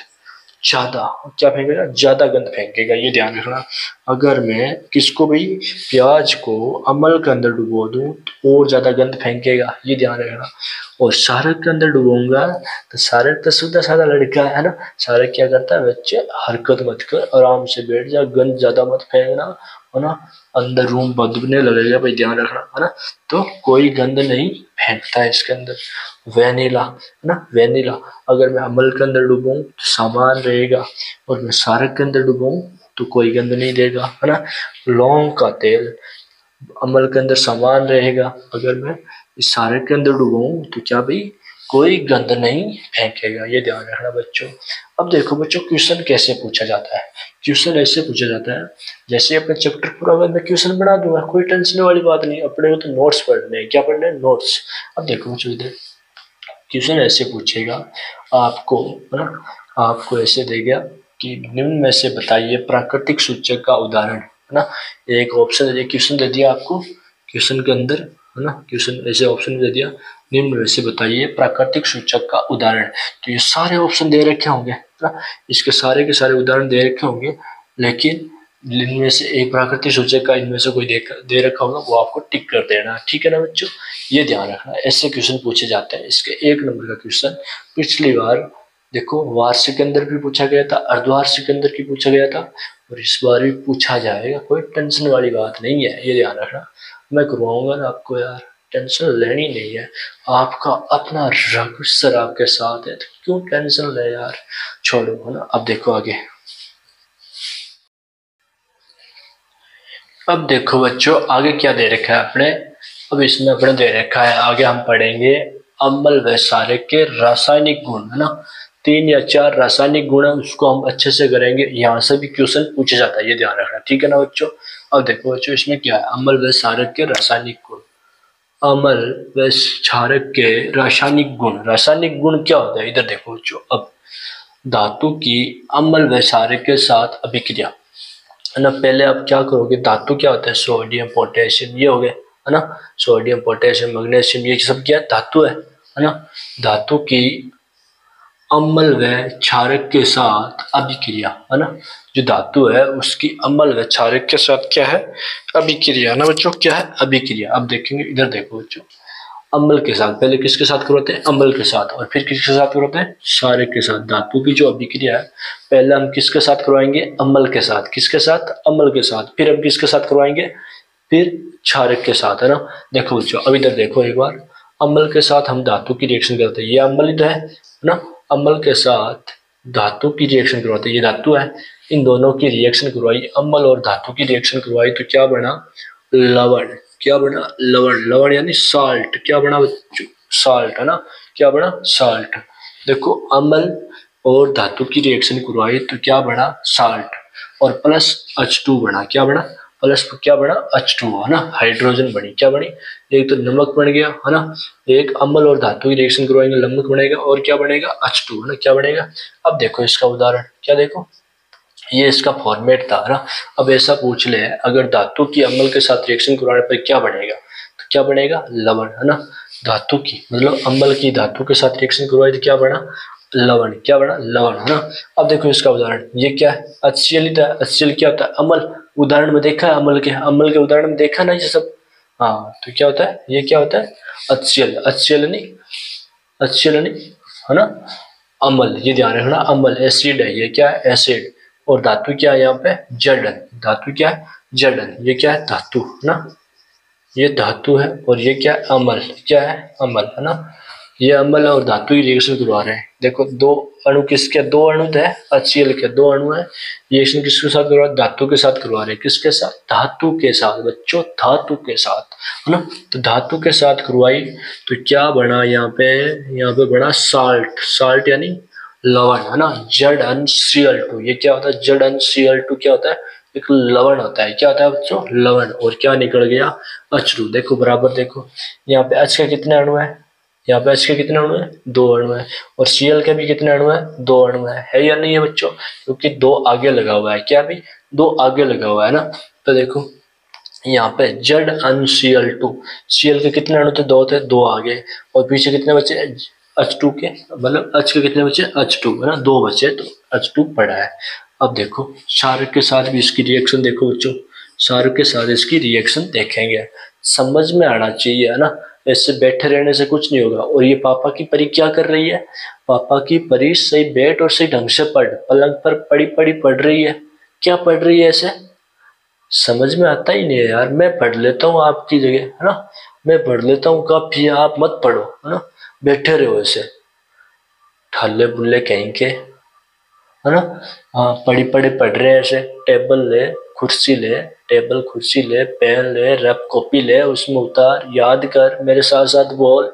ज्यादा। क्या फेंकेगा? ज्यादा गंध फेंकेगा, ये ध्यान रखना। अगर मैं किसको भाई? प्याज को अम्ल के अंदर डुबो दूं तो और ज्यादा गंध फेंकेगा, ये ध्यान रखना। और शाहरुख के अंदर डुबोऊंगा तो शाहरुख तो सीधा साधा लड़का है ना। शाहरुख क्या करता है? बच्चे हरकत मत कर, आराम से बैठ जा, गंद ज्यादा मत फेंकना, है ना। अंदर रूम बदबूने लगेगा भाई, ध्यान रखना, है ना। तो कोई गंद नहीं फेंकता है इसके अंदर। वेनिला, है ना, वेनिला। अगर मैं अमल के अंदर डूबूं तो सामान रहेगा, और मैं शाहरुख के अंदर डूबूं तो कोई गंद नहीं देगा, है ना। लौंग का तेल अमल के अंदर समान रहेगा, अगर मैं इस सारे के अंदर डूबूं तो क्या भाई? कोई गंद नहीं फेंकेगा, ये ध्यान रखना बच्चों। अब देखो बच्चों, क्वेश्चन कैसे पूछा जाता है? क्वेश्चन ऐसे पूछा जाता है, जैसे अपना चैप्टर पूरा हुआ मैं क्वेश्चन बना दूंगा, कोई टेंशन वाली बात नहीं। अपने को तो नोट्स पढ़ने हैं। क्या पढ़ने हैं? नोट्स। अब देखो बच्चों, इधर क्वेश्चन ऐसे पूछेगा आपको, है ना। आपको ऐसे देगा कि निम्न में से बताइए प्राकृतिक सूचक का उदाहरण, है ना। एक ऑप्शन दे, क्वेश्चन दे दिया आपको, क्वेश्चन के अंदर, है ना, क्वेश्चन ऐसे ऑप्शन दे दिया, निम्न में से बताइए प्राकृतिक सूचक का उदाहरण। तो ये सारे ऑप्शन दे रखे होंगे, है ना, इसके सारे के सारे उदाहरण दे रखे होंगे, लेकिन इनमें से एक प्राकृतिक सूचक का इनमें से कोई दे रखा होगा, वो आपको टिक कर देना, ठीक है ना बच्चों। ये ध्यान रखना, ऐसे क्वेश्चन पूछे जाते हैं। इसके 1 नंबर का क्वेश्चन पिछली बार देखो वार्षिक के अंदर भी पूछा गया था, अर्धवार्षिक के अंदर भी पूछा गया था, और इस बार भी पूछा जाएगा, कोई टेंशन वाली बात नहीं है, ये ध्यान रखना। मैं करवाऊंगा ना आपको यार, टेंशन लेनी नहीं है। आपका अपना रघु सर आपके साथ है, तो क्यों टेंशन ले यार, छोड़ो, है ना। अब देखो आगे। अब देखो बच्चों, आगे क्या दे रखा है अपने? अब इसमें अपने दे रखा है, आगे हम पढ़ेंगे अम्ल व क्षारक के रासायनिक गुण, है ना। 3 या 4 रासायनिक गुण है, उसको हम अच्छे से करेंगे। यहाँ से भी क्वेश्चन पूछा जाता है, ये ध्यान रखना, ठीक है ना बच्चों। अब देखो बच्चों, इसमें क्या है? अम्ल व क्षारक के रासायनिक गुण। अम्ल व क्षारक के रासायनिक गुण। रासायनिक गुण क्या होता है? इधर देखो बच्चों, अब धातु की अम्ल व क्षारक के साथ अभिक्रिया, है ना। पहले आप क्या करोगे? धातु क्या होता है? सोडियम पोटेशियम, ये हो गए, है ना। सोडियम पोटेशियम मैग्नीशियम, ये सब क्या धातु है ना। धातु की अम्ल व क्षारक के साथ अभिक्रिया, है ना। जो धातु है उसकी अम्ल व क्षारक के साथ क्या है? अभिक्रिया ना बच्चों, क्या है? अभिक्रिया। अब देखेंगे, इधर देखो बच्चों, अम्ल के साथ पहले किसके साथ करवाते हैं? अम्ल के साथ, और फिर किसके साथ करवाते हैं? क्षारक के साथ। धातु की जो अभिक्रिया है पहले हम किसके साथ करवाएंगे? अम्ल के साथ। किसके साथ? अम्ल के साथ। फिर हम किसके साथ करवाएंगे? फिर क्षारक के साथ, है ना। देखो बच्चों, अब इधर देखो एक बार, अम्ल के साथ हम धातु की रिएक्शन करते हैं, ये अम्ल ही तो है ना। अम्ल के साथ धातु की रिएक्शन करवाते हैं, ये धातु है। इन दोनों की रिएक्शन करवाई, अम्ल और धातु की रिएक्शन करवाई, तो क्या बना? लवण। क्या बना? लवण। लवण यानी साल्ट। क्या बना बच्चों? साल्ट, है ना। क्या बना? साल्ट। देखो, अम्ल और धातु की रिएक्शन करवाई तो क्या बना? साल्ट। और प्लस H2 बना। क्या बना? प्लस क्या बना? H2, है ना। हाइड्रोजन बनी। क्या बनी? एक तो नमक बन गया, है ना। एक अम्ल और धातु की रिएक्शन करवाएंगे, नमक बनेगा, और क्या बनेगा? H2, है ना। क्या बनेगा? अब देखो इसका उदाहरण, क्या देखो, ये इसका फॉर्मेट था, है ना। अब ऐसा पूछ ले, अगर धातु की अम्ल के साथ रिएक्शन करवाने पर क्या बनेगा? तो क्या बनेगा? लवण, है ना। धातु की मतलब अम्ल की धातु के साथ रिएक्शन करवाई तो क्या बना? लवण। क्या बना? लवण, है ना। अब देखो इसका उदाहरण, ये क्या है? HCl ही था। HCl क्या होता है? अम्ल। उदाहरण में देखा है अम्ल के उदाहरण में देखा ना ये सब। हाँ, तो क्या होता है? ये क्या होता है? HCl। HCl नहीं, HCl नहीं, है ना। अम्ल, ये ध्यान रखना, अम्ल एसिड है, ये क्या है एसिड। और धातु क्या है यहाँ पे जडन, धातु क्या है जडन, ये क्या है धातु ना, ये धातु है। और ये क्या है अम्ल, क्या है अम्ल है ना। ये अम्ल और धातु ही रिएक्शन करवा रहे हैं। देखो दो अणु किसके, दो अणु है HCl के, दो अणु है, रिएक्शन किसके साथ करवा रहे, धातु के साथ करवा रहे हैं। किसके साथ, धातु के साथ बच्चों, धातु के साथ है ना। तो धातु के साथ करवाई तो क्या बना यहाँ पे बना साल्ट, साल्ट यानी लवण है ना, ZnCl2। ये क्या होता है ZnCl2, क्या होता है एक लवण होता है। क्या होता है बच्चों, लवण। और क्या निकल गया H2। देखो बराबर, देखो यहाँ पे H के कितने अणु है, यहाँ पे H के कितने अणु है, दो अणु है। और Cl के भी कितने अणु है, दो अणु है या नहीं है बच्चों, क्योंकि दो आगे लगा हुआ है, क्या भी दो आगे लगा हुआ है ना। तो देखो यहाँ पे ZnCl2, Cl के कितने अणु थे, दो थे, दो आगे। और पीछे कितने बचे H2 के, मतलब H के कितने बचे H2 है ना, दो बचे, तो H2 पड़ा है। अब देखो क्षारक के साथ भी इसकी रिएक्शन देखो बच्चों, क्षारक के साथ इसकी रिएक्शन देखेंगे, समझ में आना चाहिए है ना। ऐसे बैठे रहने से कुछ नहीं होगा। और ये पापा की परी क्या कर रही है, पापा की परी सही बैठ और सही ढंग से पढ़, पलंग पर पड़ी पड़ी पढ़ रही है। क्या पढ़ रही है, ऐसे समझ में आता ही नहीं है यार। मैं पढ़ लेता हूँ आपकी जगह है ना, मैं पढ़ लेता हूँ, काफी आप मत पढ़ो है ना, बैठे रहो ऐसे ठाले बुल्ले कहीं के है ना। हाँ पढ़ी पढ़ी पढ़ रहे हैं ऐसे, टेबल ले कुर्सी ले, टेबल कुर्सी ले, पेन ले, रफ कॉपी ले, उसमें उतार, याद कर, मेरे साथ साथ बोल।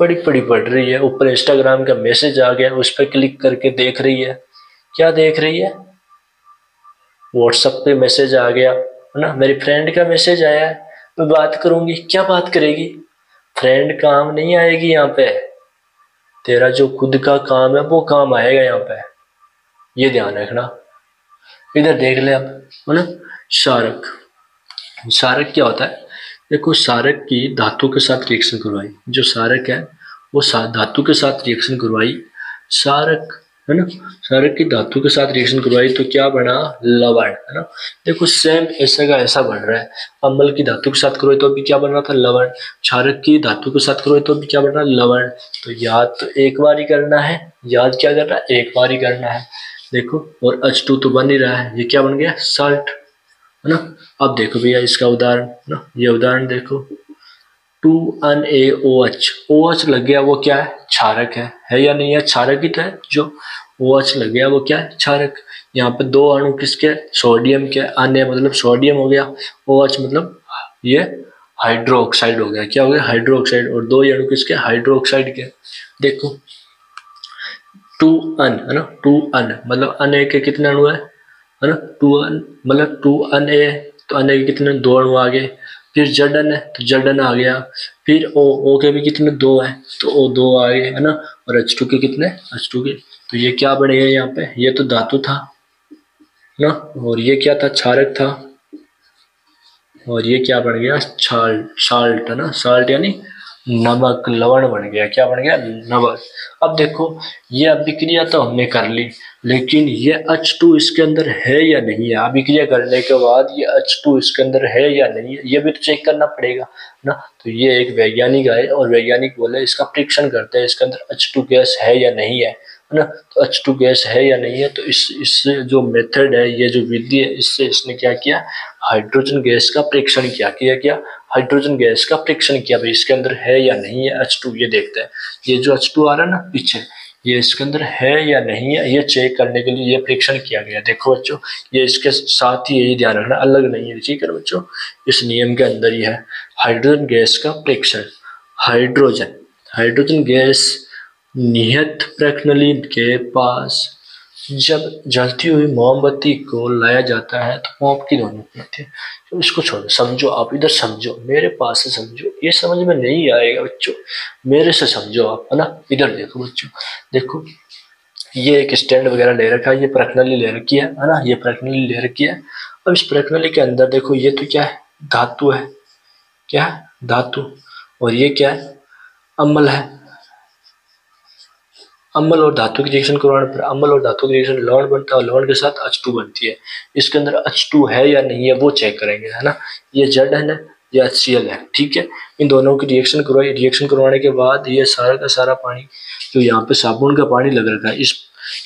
पढ़ी पढ़ी पढ़ रही है, ऊपर इंस्टाग्राम का मैसेज आ गया, उस पर क्लिक करके देख रही है। क्या देख रही है, व्हाट्सएप पे मैसेज आ गया है ना, मेरी फ्रेंड का मैसेज आया है, मैं बात करूंगी। क्या बात करेगी, फ्रेंड काम नहीं आएगी यहाँ पे, तेरा जो खुद का काम है वो काम आएगा यहाँ पे, ये ध्यान रखना। इधर देख ले अब है ना। क्षारक, क्षारक क्या होता है, देखो क्षारक की धातु के साथ रिएक्शन करवाई, जो क्षारक है वो धातु के साथ रिएक्शन करवाई, क्षारक है ना, क्षारक की धातु के साथ रिएक्शन करवाई तो क्या बना लवण है ना। देखो सेम ऐसा का ऐसा बन रहा है, अम्ल की धातु के साथ करवाई तो अभी क्या बन रहा था लवण, क्षारक की धातु के साथ करवाई तो अभी क्या बन रहा है लवण। तो याद तो एक बार ही करना है, याद क्या करना है, एक बार ही करना है। देखो और H2 तो बन ही रहा है, ये क्या बन गया साल्ट है ना। अब देखो भैया इसका उदाहरण ना, ये उदाहरण देखो 2NaOH, OH लग गया वो क्या है क्षारक है या नहीं है, क्षारक ही तो है। जो OH लग गया वो क्या है क्षारक। यहाँ पे दो अणु किसके, सोडियम के, अन्य मतलब सोडियम हो गया, OH मतलब ये हाइड्रोक्साइड हो गया, क्या हो गया हाइड्रोक्साइड। और दो अणु किसके हाइड्रोक्साइड के। देखो 2N है ना, 2N मतलब Na के कितने अणु है ना, 2N मतलब 2Na, तो Na के कितने दो अणु आ गए। फिर Zn है तो Zn आ गया। फिर O के भी कितने दो है तो O दो आ गए है ना। और H2 के कितने H2 के, तो ये क्या बनेगा यहाँ पे, ये तो धातु था ना, और ये क्या था क्षारक था, और ये क्या बन गया साल्ट है ना, साल्ट यानी नमक, लवण बन गया, क्या बन गया नमक। अब देखो ये अभिक्रिया तो हमने कर ली, लेकिन ये H2 इसके अंदर है या नहीं है, अभिक्रिया करने के बाद ये H2 इसके अंदर है या नहीं है, ये भी तो चेक करना पड़ेगा ना। तो ये एक वैज्ञानिक आए और वैज्ञानिक बोले इसका परीक्षण करते हैं, इसके अंदर H2 गैस है या नहीं है ना। तो H2 गैस है या नहीं है, तो इससे जो मेथड है, ये जो विधि है, इससे इसने क्या किया, हाइड्रोजन गैस का परीक्षण किया हाइड्रोजन गैस का परीक्षण किया, भाई इसके अंदर है या नहीं है H2, ये देखते हैं। ये जो H2 आ रहा है ना पीछे, ये इसके अंदर है या नहीं है, ये चेक करने के लिए ये परीक्षण किया गया। देखो बच्चों ये इसके साथ ही यही ध्यान रखना, अलग नहीं है, ठीक है बच्चों, इस नियम के अंदर ही है हाइड्रोजन गैस का परीक्षण। हाइड्रोजन गैस नियत प्रणाली के पास जब जलती हुई मोमबत्ती को लाया जाता है तो मोम की ध्वनि होती है। तो इसको छोड़ो, समझो, आप इधर समझो, मेरे पास से समझो, ये समझ में नहीं आएगा बच्चों, मेरे से समझो आप है ना। इधर देखो बच्चों, देखो ये एक स्टैंड वगैरह ले रखा है, ये प्रणाली ले रखी है ना, ये प्रणाली ले रखी है। अब इस प्रणाली के अंदर देखो ये तो क्या है धातु है, क्या है धातु, और ये क्या है अम्ल है। अम्ल और धातु की रिएक्शन करवाने पर अम्ल और धातु की रिएक्शन लवण बनता है और लवण के साथ H2 बनती है। इसके अंदर H2 है या नहीं है वो चेक करेंगे है ना। ये Zn है, ये HCl है, ठीक है। इन दोनों की रिएक्शन करवाई, रिएक्शन करवाने के बाद ये सारा का सारा पानी जो यहाँ पे साबुन का पानी लग रखा है इस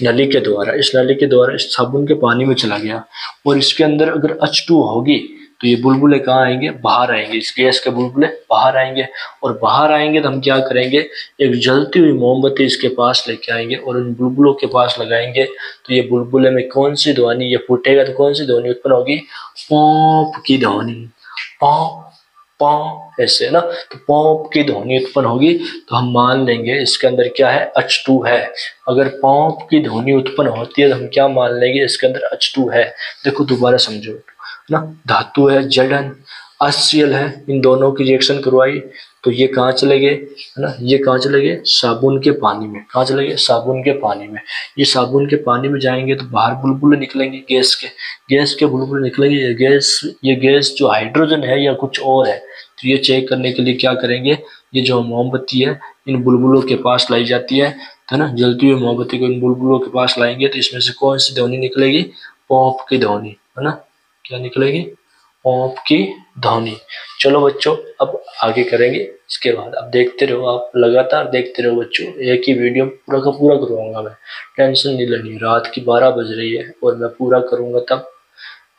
नली के द्वारा, इस नली के द्वारा इस साबुन के पानी में चला गया, और इसके अंदर अगर H2 होगी तो ये बुलबुले कहाँ आएंगे, बाहर आएंगे, इस गैस के बुलबुले बाहर आएंगे। और बाहर आएंगे तो हम क्या करेंगे, एक जलती हुई मोमबत्ती इसके पास लेके आएंगे और उन बुलबुलों के पास लगाएंगे। तो ये बुलबुले में कौन सी ध्वनि, ये फूटेगा तो कौन सी ध्वनि उत्पन्न होगी, पॉप की ध्वनि, पॉप पॉप, ऐसे ना। तो पॉप की ध्वनि उत्पन्न होगी तो हम मान लेंगे इसके अंदर क्या है, H2 है। अगर पॉप की ध्वनि उत्पन्न होती है तो हम क्या मान लेंगे, इसके अंदर H2 है। देखो दोबारा समझो ना, धातु है Zn, HCl है, इन दोनों की रिएक्शन करवाई तो ये कहाँ चले गए, है ना, ये कहाँ चले गए, साबुन के पानी में। कहाँ चले गए, साबुन के पानी में। ये साबुन के पानी में जाएंगे तो बाहर बुलबुले निकलेंगे, गैस के बुलबुले निकलेंगे। ये गैस जो हाइड्रोजन है या कुछ और है, तो ये चेक करने के लिए क्या करेंगे, ये जो मोमबत्ती है इन बुलबुलों के पास लाई जाती है ना, जलती हुई मोमबत्ती को इन बुलबुलों के पास लाएंगे तो इसमें से कौन सी ध्वनि निकलेगी, पॉप की ध्वनि, है ना। क्या निकलेगी, पॉप की ध्वनि। चलो बच्चों अब आगे करेंगे इसके बाद। अब देखते रहो, आप लगातार देखते रहो बच्चों, एक ही वीडियो पूरा का पूरा करवाऊंगा मैं, टेंशन नहीं लेनी। रात की 12 बज रही है और मैं पूरा करूंगा, तब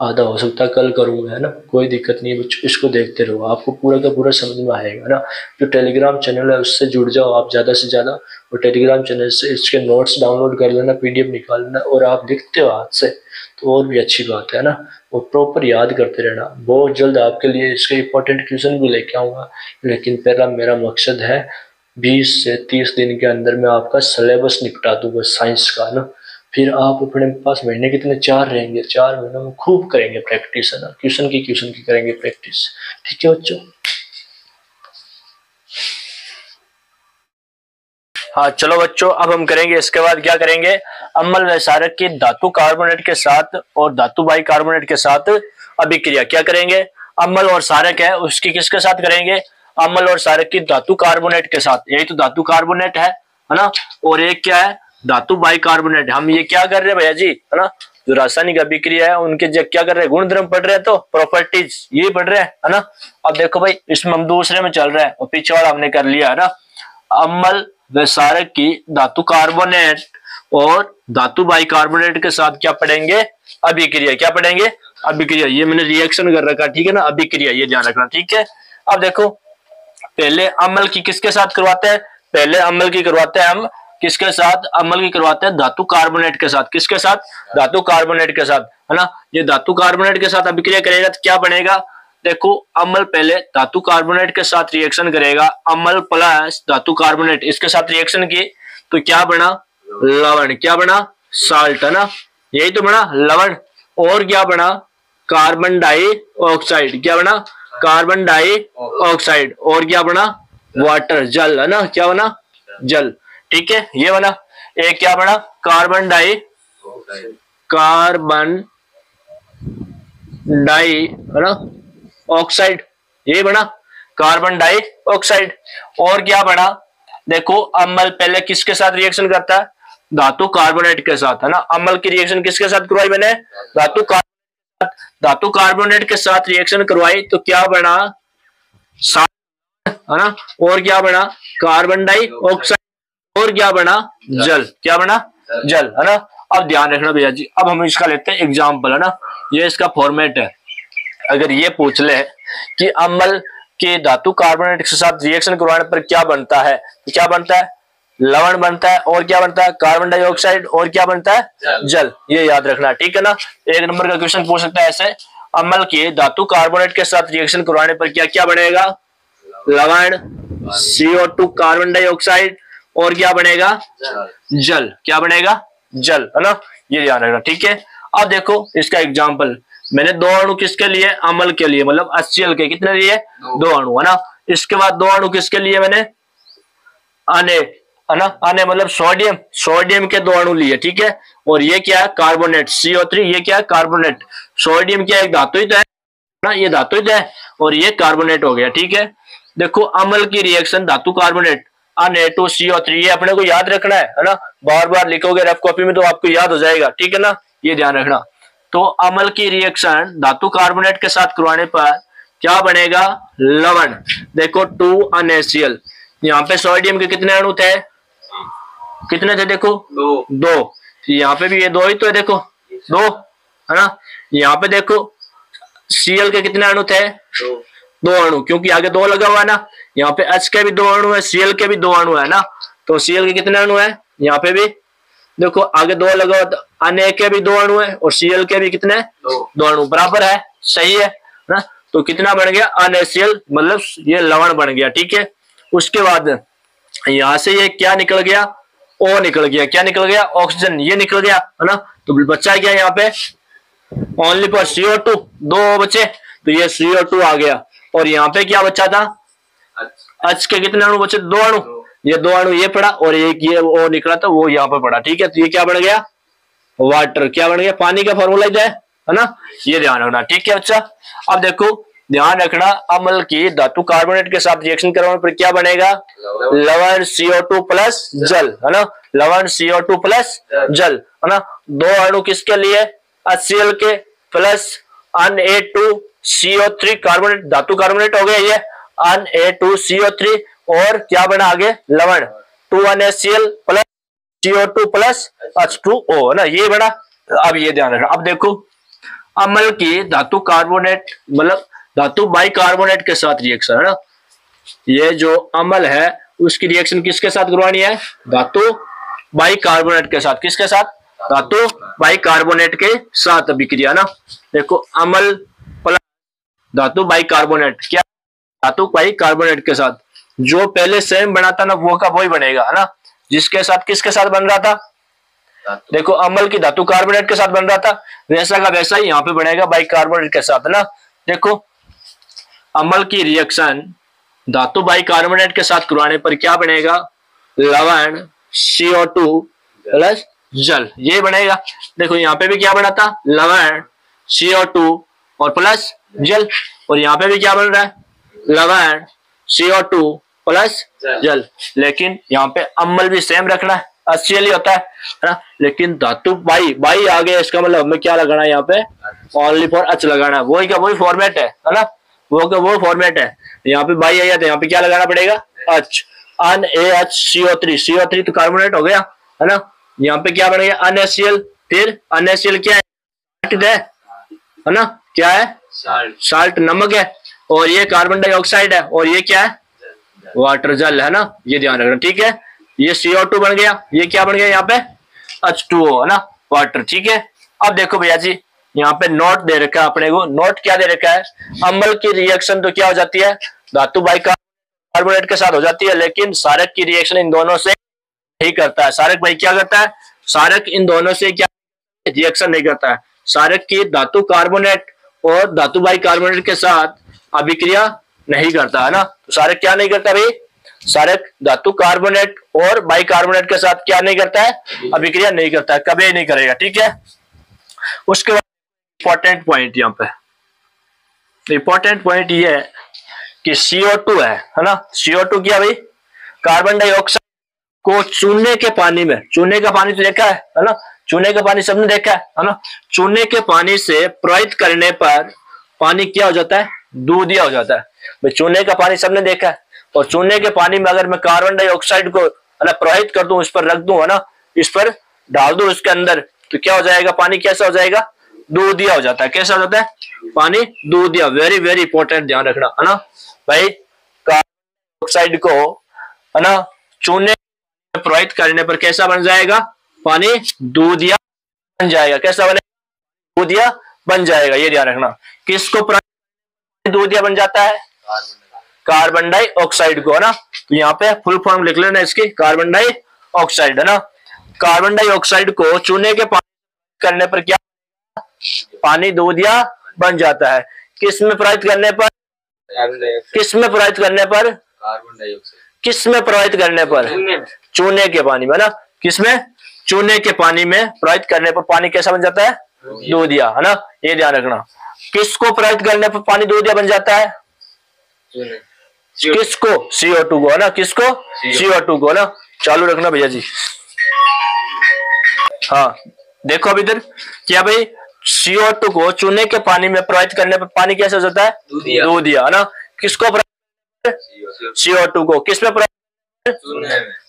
आधा हो सकता है कल करूंगा, है ना, कोई दिक्कत नहीं है बच्चों। इसको देखते रहो, आपको पूरा का पूरा समझ में आएगा ना। जो टेलीग्राम चैनल है उससे जुड़ जाओ आप ज़्यादा से ज़्यादा, और टेलीग्राम चैनल से इसके नोट्स डाउनलोड कर लेना, PDF निकाल लेना, और आप लिखते हो हाथ से तो और भी अच्छी बात है ना। वो प्रॉपर याद करते रहना। बहुत जल्द आपके लिए इसके इंपॉर्टेंट क्वेश्चन भी लेके आऊँगा, लेकिन पहला मेरा मकसद है 20 से 30 दिन के अंदर मैं आपका सिलेबस निपटा दूंगा साइंस का ना। फिर आप अपने पास महीने कितने, 4 रहेंगे, 4 महीनों में खूब करेंगे प्रैक्टिस, है ना, क्वेश्चन की करेंगे प्रैक्टिस। ठीक है बच्चों। हाँ चलो बच्चों, अब हम करेंगे इसके बाद क्या करेंगे, अम्ल व क्षारक की धातु कार्बोनेट के साथ और धातु बाइकार्बोनेट के साथ अभिक्रिया। क्या करेंगे, अम्ल और क्षारक है उसकी किसके साथ करेंगे, अम्ल और क्षारक की धातु कार्बोनेट के साथ। यही तो धातु कार्बोनेट है ना, और एक क्या है, धातु बाइकार्बोनेट। हम ये क्या कर रहे हैं भैया जी, है ना, जो रासायनिक अभिक्रिया है उनके क्या कर रहे हैं, गुणधर्म पढ़ रहे हैं, तो प्रॉपर्टीज ये पढ़ रहे हैं, है ना। अब देखो भाई, इसमें हम दूसरे में चल रहे हैं और पीछे वाला हमने कर लिया, है ना। अम्ल व क्षारक की धातु कार्बोनेट और धातु बाइकार्बोनेट के साथ क्या पढ़ेंगे, अभिक्रिया। क्या पढ़ेंगे, अभिक्रिया। ये मैंने रिएक्शन कर रखा, ठीक है ना, अभिक्रिया, ये ध्यान रखना, ठीक है। अब देखो, पहले अम्ल की किसके साथ करवाते हैं, पहले अम्ल की करवाते हैं हम किसके साथ, अम्ल की करवाते हैं धातु कार्बोनेट के साथ। किसके साथ, धातु कार्बोनेट के साथ, है ना। ये धातु कार्बोनेट के साथ अभिक्रिया करेगा तो क्या बनेगा, देखो अम्ल पहले धातु कार्बोनेट के साथ रिएक्शन करेगा, अम्ल प्लस धातु कार्बोनेट, इसके साथ रिएक्शन की तो क्या बना, लवण। क्या बना, साल्ट, है ना, यही तो बना लवण। और क्या बना, कार्बन डाइऑक्साइड। क्या बना, कार्बन डाइऑक्साइड। और क्या बना, वाटर, जल, है ना, क्या बना, जल। ठीक है, ये बना। एक क्या बना, कार्बन डाई है ना, ऑक्साइड, ये बना कार्बन डाइऑक्साइड। और क्या बना, देखो अम्ल पहले किसके साथ रिएक्शन करता है, धातु कार्बोनेट के साथ, है ना। अम्ल की रिएक्शन किसके साथ करवाई मैंने, धातु कार्बोनेट के साथ रिएक्शन करवाई तो क्या बना, है ना। और क्या बना, कार्बन डाइऑक्साइड। और क्या बना, जल। क्या बना, जल, है ना। अब ध्यान रखना भैया जी, अब हम इसका लेते हैं एग्जाम्पल, है ना। ये इसका फॉर्मेट है। अगर ये पूछ ले कि अम्ल के धातु कार्बोनेट के साथ रिएक्शन करवाने पर क्या बनता है, तो क्या बनता है, लवण बनता है। और क्या बनता है, कार्बन डाइऑक्साइड। और क्या बनता है, जल। ये याद रखना, ठीक है ना। 1 नंबर का क्वेश्चन पूछ सकता है ऐसे, अम्ल के धातु कार्बोनेट के साथ रिएक्शन करवाने पर क्या क्या बनेगा, लवण, CO2 कार्बन डाइऑक्साइड। और क्या बनेगा, जल। क्या बनेगा, जल, है ना। ये ध्यान रखना, ठीक है। अब देखो इसका एग्जाम्पल, मैंने 2 अणु किसके लिए, अम्ल के लिए, मतलब HCl के कितने लिए, 2 अणु, है ना। इसके बाद 2 अणु किसके लिए मैंने, अने, है ना, अने मतलब सोडियम के 2 अणु लिए, ठीक है। और ये क्या है, कार्बोनेट, CO3। ये क्या है, कार्बोनेट। सोडियम क्या एक धातु ही तो है ना, ये धातु ही तो है, और ये कार्बोनेट हो गया, ठीक है। देखो अम्ल की रिएक्शन धातु कार्बोनेट, Na2CO3, ये अपने को याद रखना है ना। बार बार लिखोगे रफ कॉपी में तो आपको याद हो जाएगा, ठीक है ना, ये ध्यान रखना। तो अम्ल की रिएक्शन धातु कार्बोनेट के साथ करवाने पर क्या बनेगा, लवण। देखो 2 NaCl, यहाँ पे सोडियम के कितने अणु थे, कितने थे देखो, दो। यहाँ पे भी ये दो ही तो है, देखो दो है ना। यहाँ पे देखो Cl के कितने अणु थे, दो अणु, क्योंकि आगे दो लगा हुआ है ना। यहाँ पे H के भी दो अणु है, Cl के भी दो अणु है ना। तो Cl के कितने अणु है, यहाँ पे भी देखो आगे दो लगा हुआ, अन्य के भी दो अणु है और Cl के भी कितने, दो अणु, बराबर है, सही है ना। तो कितना बन गया, अनएसियल, मतलब ये लवण बन गया, ठीक है। उसके बाद यहाँ से ये क्या निकल गया, O निकल गया, क्या निकल गया, ऑक्सीजन, ये निकल गया है ना। तो बचा क्या यहाँ पे, ओनली फॉर CO2, दो बचे, तो ये CO2 आ गया। और यहाँ पे क्या बचा था, H के कितने अणु बचे, दो अणु, ये दो अणु ये पड़ा और एक ये O निकला था वो यहाँ पे पड़ा, ठीक है। तो ये क्या बन गया, वाटर, क्या बन गया, पानी का फॉर्मूला है ना, ये ध्यान रखना, ठीक है बच्चा। अब देखो ध्यान रखना, अम्ल की धातु कार्बोनेट के साथ रिएक्शन करवाने पर क्या बनेगा, लवण CO2 प्लस जल, है ना, लवण CO2 प्लस जल, है ना। दो अणु किसके लिए, HCl के प्लस Na2CO3 कार्बोनेट, धातु कार्बोनेट हो गया ये, Na2CO3 और क्या बना आगे, लवण 2NaCl plus CO2 plus H2O, है ना, ये बना। अब ये ध्यान रखना, अब देखो अम्ल की धातु कार्बोनेट मतलब धातु बाइकार्बोनेट के साथ रिएक्शन, है ना। ये जो अम्ल है उसकी रिएक्शन किसके साथ करवानी है, धातु बाइकार्बोनेट के साथ, किसके साथ, धातु बाइकार्बोनेट के साथ अभिक्रिया ना। देखो अम्ल प्लस धातु बाइकार्बोनेट, क्या, धातु बाइकार्बोनेट के साथ जो पहले सेम बना था ना वो का वही बनेगा, है ना। जिसके साथ किसके साथ बन रहा था, देखो अम्ल की धातु कार्बोनेट के साथ बन रहा था, वैसा का वैसा ही यहाँ पे बनेगा बाइकार्बोनेट के साथ, है ना। देखो अम्ल की रिएक्शन धातु बाइकार्बोनेट के साथ करवाने पर क्या बनेगा, लवण CO2 प्लस जल, ये बनेगा। देखो यहाँ पे भी क्या बना था, लवण CO2 और प्लस जल, और यहाँ पे भी क्या बन रहा है, लवण CO2 प्लस जल। लेकिन यहाँ पे अम्ल भी सेम रखना है, HCl ही होता है ना। लेकिन धातु बाई आ गया, इसका मतलब हमें क्या लगाना है यहाँ पे, ओनली फॉर H लगाना है, वही का वही फॉर्मेट है ना, वो का वो फॉर्मेट है। यहाँ पे बाई आया तो यहाँ पे क्या लगाना पड़ेगा, H, NaHCO3, तो कार्बोनेट हो गया, है ना। यहाँ पे क्या बनेगा, NaCl, फिर NaCl क्या है ना, क्या है, साल्ट, नमक है, और ये कार्बन डाइऑक्साइड है, और ये क्या है, वाटर, जल, है ना, ये ध्यान रखना, ठीक है। ये CO2 बन गया, ये क्या बन गया यहाँ पे, H2O, है ना, वाटर, ठीक है। अब देखो भैया जी यहाँ पे नोट दे रखा है अपने को, नोट क्या दे रखा है, अम्ल की रिएक्शन तो क्या हो जाती है, धातु बाइकार्बोनेट के साथ हो जाती है, लेकिन सारक की रिएक्शन इन दोनों से नहीं करता है। सारक भाई क्या करता है, सारक इन दोनों से क्या रिएक्शन नहीं करता है, सारक की धातु कार्बोनेट और धातु बाइकार्बोनेट के साथ अभिक्रिया नहीं करता, है ना। तो सारक क्या नहीं करता भाई, सारक धातु कार्बोनेट और बाइकार्बोनेट के साथ क्या नहीं करता है, अभिक्रिया नहीं करता है, कभी नहीं करेगा, ठीक है। उसके बाद इंपॉर्टेंट पॉइंट, यहाँ पे इंपॉर्टेंट पॉइंट ये है कि CO2 है ना, CO2 क्या भाई, कार्बन डाइऑक्साइड को चूने के पानी में, चूने का पानी तो देखा है ना, चूने का पानी सबने देखा है ना, चूने के पानी से प्रवाहित करने पर पानी क्या हो जाता है, दूधिया हो जाता है। भाई चूने का पानी सबने देखा है, और चूने के पानी में अगर मैं कार्बन डाइऑक्साइड को प्रवाहित कर दूं, इस पर रख दूं, है ना, इस पर डाल दूं इसके अंदर, तो क्या हो जाएगा, पानी कैसा हो जाएगा, दूधिया हो जाता है। कैसा हो जाता है, पानी दूधिया, वेरी वेरी इंपॉर्टेंट, ध्यान रखना, है ना भाई। कार्बन डाइऑक्साइड को, है ना, चूने में प्रवाहित करने पर कैसा बन जाएगा, पानी दूधिया बन जाएगा। कैसा बनेगा, दूधिया बन जाएगा, ये ध्यान रखना। किसको दूधिया बन जाता है, कार्बन डाइऑक्साइड को, है ना। तो यहाँ पे फुल फॉर्म लिख लेना इसकी, कार्बन डाइऑक्साइड, है ना। कार्बन डाइऑक्साइड को चूने के पानी करने पर क्या, पानी दूधिया बन जाता है। किस में प्रवाहित करने पर, किस में प्रवाहित करने पर, कार्बन डाइऑक्साइड, किस में प्रवाहित करने पर, चूने के पानी में ना, किसमें, चूने के पानी में प्रवाहित करने पर पानी कैसा बन जाता है, दूधिया, है ना, ये ध्यान रखना। किसको प्रवाहित करने पर पानी दूधिया बन जाता है, किसको, CO2 को, है ना, किसको, CO2 को, ना। चालू रखना भैया जी। हाँ देखो अब इधर क्या भाई, CO2 को चूने के पानी में प्रवाहित करने पर पानी कैसा हो जाता है, दूधिया, है ना। किसको, CO2 को किस में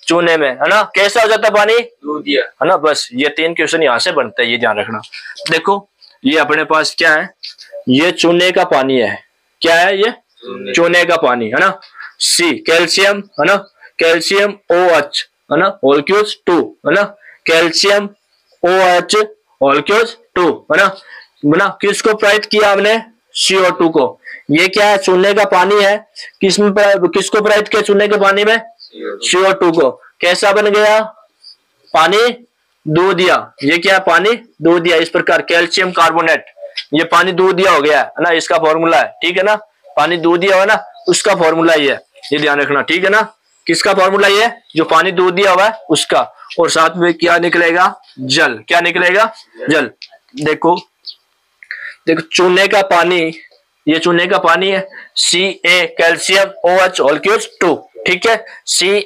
चूने में, है ना। कैसा हो जाता पानी, दूधिया, है ना। बस ये 3 क्वेश्चन यहाँ से बनते हैं, ये ध्यान रखना। देखो ये अपने पास क्या है, ये चूने का पानी है। क्या है ये, चूने का पानी, है ना। सी कैल्शियम, है ना, कैल्शियम OH, है ना, होल क्यूज 2, है ना, कैल्शियम OH होल क्यूज 2, है ना। किसको प्रयुक्त किया हमने, CO2 को। ये क्या है, चूने का पानी है। किसको प्रयुक्त किया चूने के पानी में, CO2 को। कैसा बन गया पानी, दूधिया। ये क्या है, पानी दूधिया। इस प्रकार कैल्शियम कार्बोनेट, ये पानी दूधिया हो गया है ना, इसका फॉर्मूला है, ठीक है ना। पानी दूधिया हो ना, उसका फॉर्मूला ये ध्यान रखना, ठीक है ना। किसका फॉर्मूला ये, जो पानी दूधिया हुआ है उसका। और साथ में क्या निकलेगा, जल। क्या निकलेगा, जल। देखो चूने का पानी, ये चूने का पानी है। Ca कैल्शियम OH होल क्यूज 2, ठीक है। Ca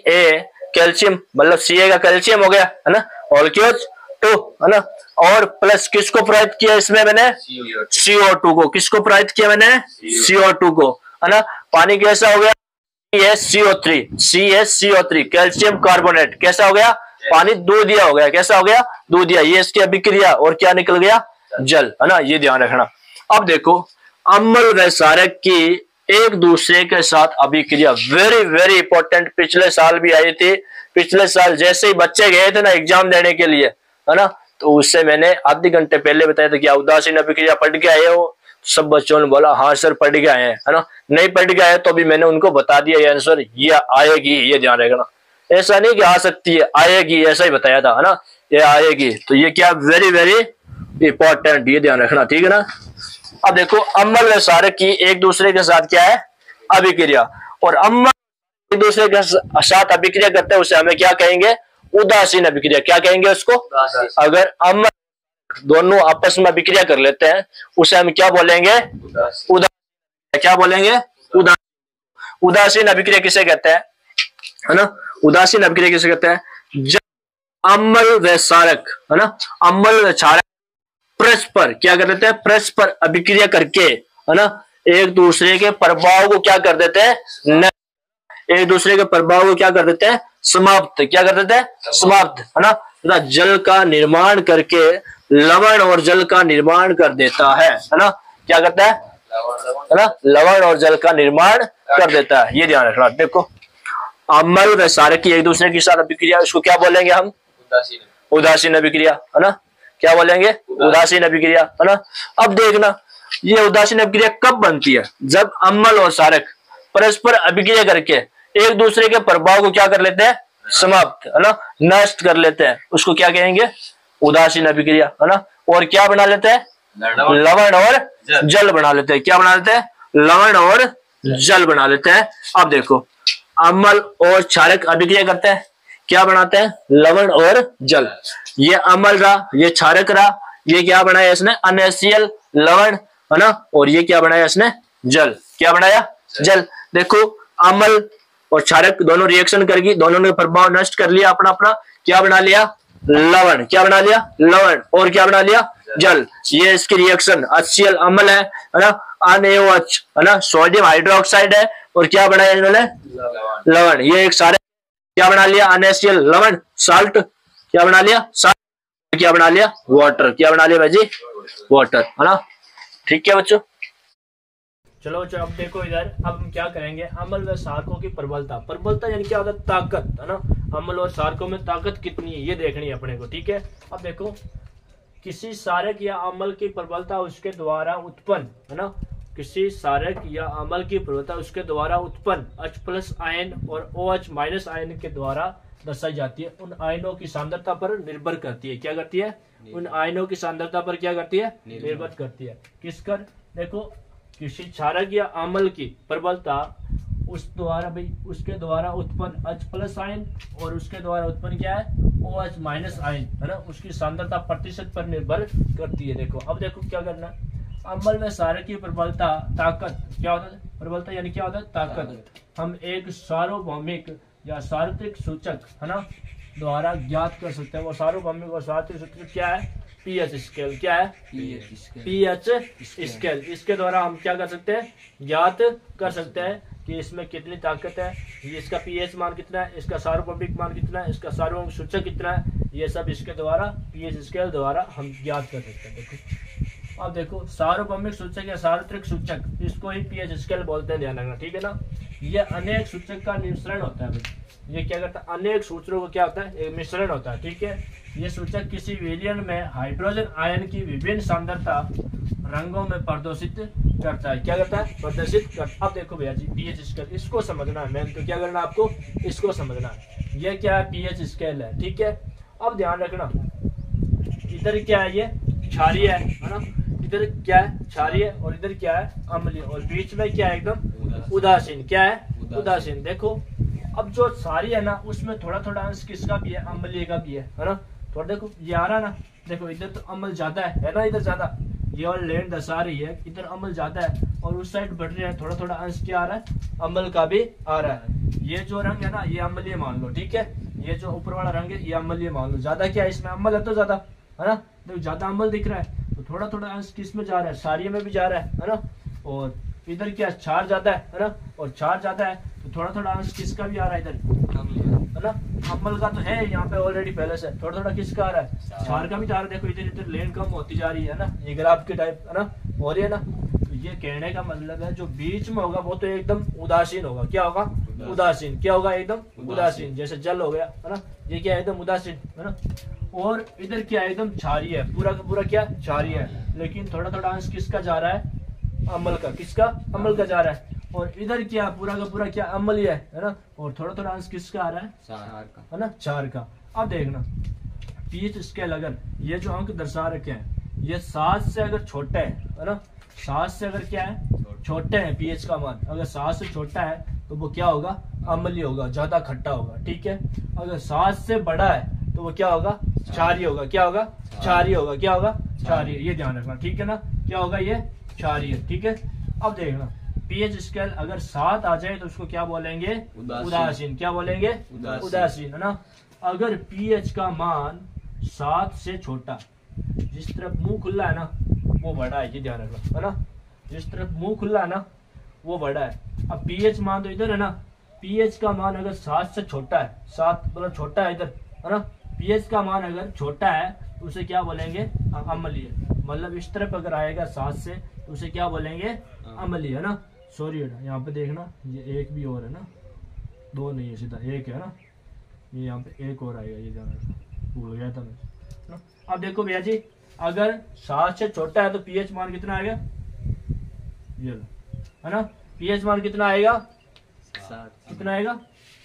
कैल्शियम मतलब Ca का कैल्शियम हो गया, है ना, होल क्यूज 2, है ना। और प्लस किसको प्रयुक्त किया इसमें मैंने, CO2 को। किसको प्रयुक्त किया मैंने, CO2 को, है ना। पानी कैसा हो गया, CaCO3 कैल्शियम कार्बोनेट। कैसा हो गया, पानी दूधिया हो गया। कैसा हो गया, दूधिया। ये इसकी अभिक्रिया और क्या निकल गया, जल, है ना। ये ध्यान रखना। अब देखो अम्ल व क्षारक की एक दूसरे के साथ अभिक्रिया, वेरी वेरी इंपॉर्टेंट। पिछले साल भी आई थी। पिछले साल जैसे ही बच्चे गए थे ना एग्जाम देने के लिए, है ना, तो उससे मैंने आधे घंटे पहले बताया था कि उदासीन अभिक्रिया पढ़ के आए हो। सब बच्चों ने बोला हाँ सर पढ़ के आए हैं, है ना। नहीं पढ़ के आए तो भी मैंने उनको बता दिया ये आंसर, ये आएगी, ये ध्यान रखना। ऐसा नहीं कि आ सकती है, आएगी, ऐसा ही बताया था, है ना। ये आएगी, तो ये क्या, वेरी वेरी इंपॉर्टेंट, ये ध्यान रखना, ठीक है ना। अब देखो अम्ल व क्षारक की एक दूसरे के साथ क्या है, अभिक्रिया। और अम्ल एक दूसरे के साथ अभिक्रिया करते हैं उसे हमें क्या कहेंगे, उदासीन अभिक्रिया। क्या कहेंगे उसको, अगर अम्ल दोनों आपस में अभिक्रिया कर लेते हैं उसे हम क्या बोलेंगे, उदासीन। क्या बोलेंगे, उदासीन अभिक्रिया किसे कहते हैं, है ना। उदासीन अभिक्रिया किसे कहते हैं, जब अम्ल व क्षारक, है ना, अम्ल व क्षारक परस्पर क्या कर देते हैं, परस्पर अभिक्रिया करके, है ना, एक दूसरे के प्रभाव को क्या कर देते हैं, एक दूसरे के प्रभाव को क्या कर देते हैं, समाप्त। क्या कर देते हैं, समाप्त, है ना। जल का निर्माण करके लवण और जल का निर्माण कर देता है ना। क्या करता है ना, लवण और जल का निर्माण कर देता है, ये ध्यान रखना। देखो अम्ल व क्षारक की एक दूसरे के साथ अभिक्रिया, उसको क्या बोलेंगे हम, उदासीन अभिक्रिया, है ना। क्या बोलेंगे, उदासीन अभिक्रिया, है ना। अब देखना ये उदासीन अभिक्रिया कब बनती है, जब अम्ल और क्षारक परस्पर अभिक्रिया करके एक दूसरे के प्रभाव को क्या कर लेते हैं, समाप्त, है ना, नष्ट कर लेते हैं, उसको क्या कहेंगे, उदासीन अभिक्रिया, है ना। और क्या बना लेते हैं, लवण और जल बना लेते हैं। क्या बना लेते हैं, लवण और जल बना लेते हैं। अब देखो अम्ल और क्षारक अभिक्रिया करते हैं, क्या बनाते हैं, लवण और जल। ये अम्ल रहा, ये क्षारक रहा, ये क्या बनाया इसने, NaCl लवण, है ना। और ये क्या बनाया इसने, जल। क्या बनाया, जल। देखो अम्ल और क्षारक दोनों रिएक्शन करके दोनों ने प्रभाव नष्ट कर लिया अपना अपना, क्या बना लिया, लवण। क्या बना लिया, लवण। और क्या बना लिया, जल। ये इसकी रिएक्शन HCl अम्ल है ना, NaOH, है ना, सोडियम हाइड्रोक्साइड है। और क्या बनाया इन्होंने, लवण। ये एक सारे क्या बना लिया, NaCl लवण, साल्ट। क्या बना लिया, साल्ट। क्या बना लिया, वाटर। क्या बना लिया भाई, वाटर, है ना। ठीक है बच्चों, चलो बच्चों अब देखो इधर, अब हम क्या करेंगे, अम्ल व क्षारकों की प्रबलता। प्रबलता यानी क्या होता है, ताकत, है ना। अम्ल और क्षारकों में ताकत कितनी है ये देखनी है अपने को, ठीक है। अब देखो किसी क्षारक या अम्ल की प्रबलता उसके द्वारा उत्पन्न, है ना, किसी क्षारक या अम्ल की प्रबलता उसके द्वारा उत्पन्न H+ आयन और OH- आयन के द्वारा दर्शाई जाती है। उन आयनों की सांद्रता पर निर्भर करती है। क्या करती है, उन आयनों की सांद्रता पर क्या करती है, निर्भर करती है। किसकर, देखो किसी क्षारक या अम्ल की प्रबलता उस द्वारा भाई उसके द्वारा उत्पन्न H+ आयन और उसके द्वारा उत्पन्न क्या है, OH- आयन, है ना, उसकी सांद्रता प्रतिशत पर निर्भर करती है। देखो अब देखो क्या करना है, अम्ल व क्षारक की प्रबलता ताकत। क्या होता है, प्रबलता यानी क्या होता है, ताकत। हम एक सार्वभौमिक या सार्वत्रिक सूचक, है ना, द्वारा ज्ञात कर सकते हैं। वो सार्वभौमिक और सार्वत्रिक सूचक क्या है, पीएच स्केल। क्या है, पीएच स्केल। इसके द्वारा हम क्या कर सकते हैं, ज्ञात कर सकते हैं कि इसमें कितनी ताकत है, ये इसका पीएच मान कितना है, इसका सार्वभौमिक मान कितना है, इसका सार्वभौमिक सूचक कितना है, ये सब इसके द्वारा पीएच स्केल द्वारा हम ज्ञात कर सकते हैं। देखो अब देखो सार्वभौमिक सूचक या सार्वत्रिक सूचक, इसको ही पीएच स्केल बोलते हैं, ध्यान रखना, ठीक है ना। ये अनेक सूचक का मिश्रण होता है भाई, ये क्या करता है, अनेक सूचकों का क्या होता है, एक मिश्रण होता है, ठीक है। ये सूचक किसी विलयन में हाइड्रोजन आयन की विभिन्न सांद्रता रंगों में प्रदर्शित करता है, क्या करता है, प्रदर्शित करता। अब देखो भैया जी पीएच स्केल, इसको समझना है, मैंने तो क्या करना है आपको, इसको समझना है। ये क्या है, पीएच स्केल है, ठीक है। अब ध्यान रखना, इधर क्या है, ये क्षारीय है ना, इधर क्या है, क्षारीय, और इधर क्या है, अम्लीय, और बीच में क्या है, एकदम उदासीन, क्या है, उदासीन। देखो अब जो क्षारीय है ना, उसमें थोड़ा थोड़ा अंश किसका भी है, अम्लीय का भी है ना। थोड़ा देखो ये आ रहा है ना, देखो इधर तो अम्ल ज्यादा है ना, इधर ज्यादा, ये और लेन दर्शा रही है, इधर अम्ल ज्यादा है, और उस साइड बढ़ रहे हैं, थोड़ा थोड़ा अंश क्या आ रहा है, अम्ल का भी आ रहा है। ये जो रंग है ना, ये अम्लीय मान लो, ठीक है। ये जो ऊपर वाला रंग है, ये अम्लीय मान लो। ज्यादा क्या है इसमें, अम्ल है तो ज्यादा, है ना। देखो ज्यादा अम्ल दिख रहा है, तो थोड़ा थोड़ा अंश किस में जा रहा है, क्षारीय में भी जा रहा है ना। और इधर क्या क्षार ज्यादा है ना, और क्षार ज्यादा है, तो थोड़ा थोड़ा अंश किसका भी आ रहा है, इधर है ना। अम्ल का तो है यहाँ पे ऑलरेडी पहले से, थोड़ा थोड़ा किसका आ रहा है, क्षार का भी जा रहा है। देखो इधर इधर लेन कम होती जा रही है ना, ये ग्राफ के टाइप, है ना, हो रही है ना। तो ये कहने का मतलब है जो बीच में होगा वो तो एकदम उदासीन होगा, क्या होगा, उदासीन, क्या होगा, एकदम उदासीन, जैसे जल हो गया, है ना। ये क्या है, एकदम उदासीन, है ना। और इधर क्या है, एकदम क्षारीय है, पूरा का पूरा क्या क्षारीय है, लेकिन थोड़ा थोड़ा अंश किसका जा रहा है, अम्ल का, किसका, अम्ल का जा रहा है। और इधर क्या पूरा का पूरा क्या अम्लीय है ना, और थोड़ा थोड़ा अंश किसका आ रहा है, क्षार का, है ना, क्षार का। अब देखना पीएच स्केल, अगर ये जो अंक दर्शा रखे हैं, ये 7 से अगर छोटे है ना, 7 से अगर क्या है, छोटे हैं पीएच का मान, अगर 7 से छोटा है तो वो क्या होगा, अम्लीय होगा, ज्यादा खट्टा होगा, ठीक है। अगर 7 से बड़ा है तो वो क्या होगा, क्षारीय होगा, क्या होगा, क्षारीय होगा, क्या होगा, क्षारीय। ये ध्यान रखना, ठीक है ना, क्या होगा, ये क्षारीय, ठीक है। अब देखना पीएच स्केल अगर 7 आ जाए तो उसको क्या बोलेंगे, उदासीन, क्या बोलेंगे, उदासीन, है ना। अगर पीएच का मान 7 से छोटा, जिस तरफ मुंह खुला है ना वो बड़ा है, ये ध्यान रखना, है ना। जिस तरफ मुंह खुला है ना वो बड़ा है। अब पीएच मान तो इधर है ना, पीएच का मान अगर 7 से छोटा है, 7 मतलब छोटा है इधर, है ना। पीएच का मान अगर छोटा है तो उसे क्या बोलेंगे, अम्लीय। मतलब इस तरफ अगर आएगा 7 से तो उसे क्या बोलेंगे, अम्लीय, है ना। सॉरी यहाँ पे देखना, ये एक भी और है ना, 2 नहीं है, सीधा एक है ना, ये यहाँ पे एक और आएगा, ये जाना भूल गया था मैं, है ना। अब देखो भैया जी, अगर 7 से छोटा है तो पीएच मान कितना आएगा, ये है ना, पीएच मान कितना आएगा, कितना आएगा,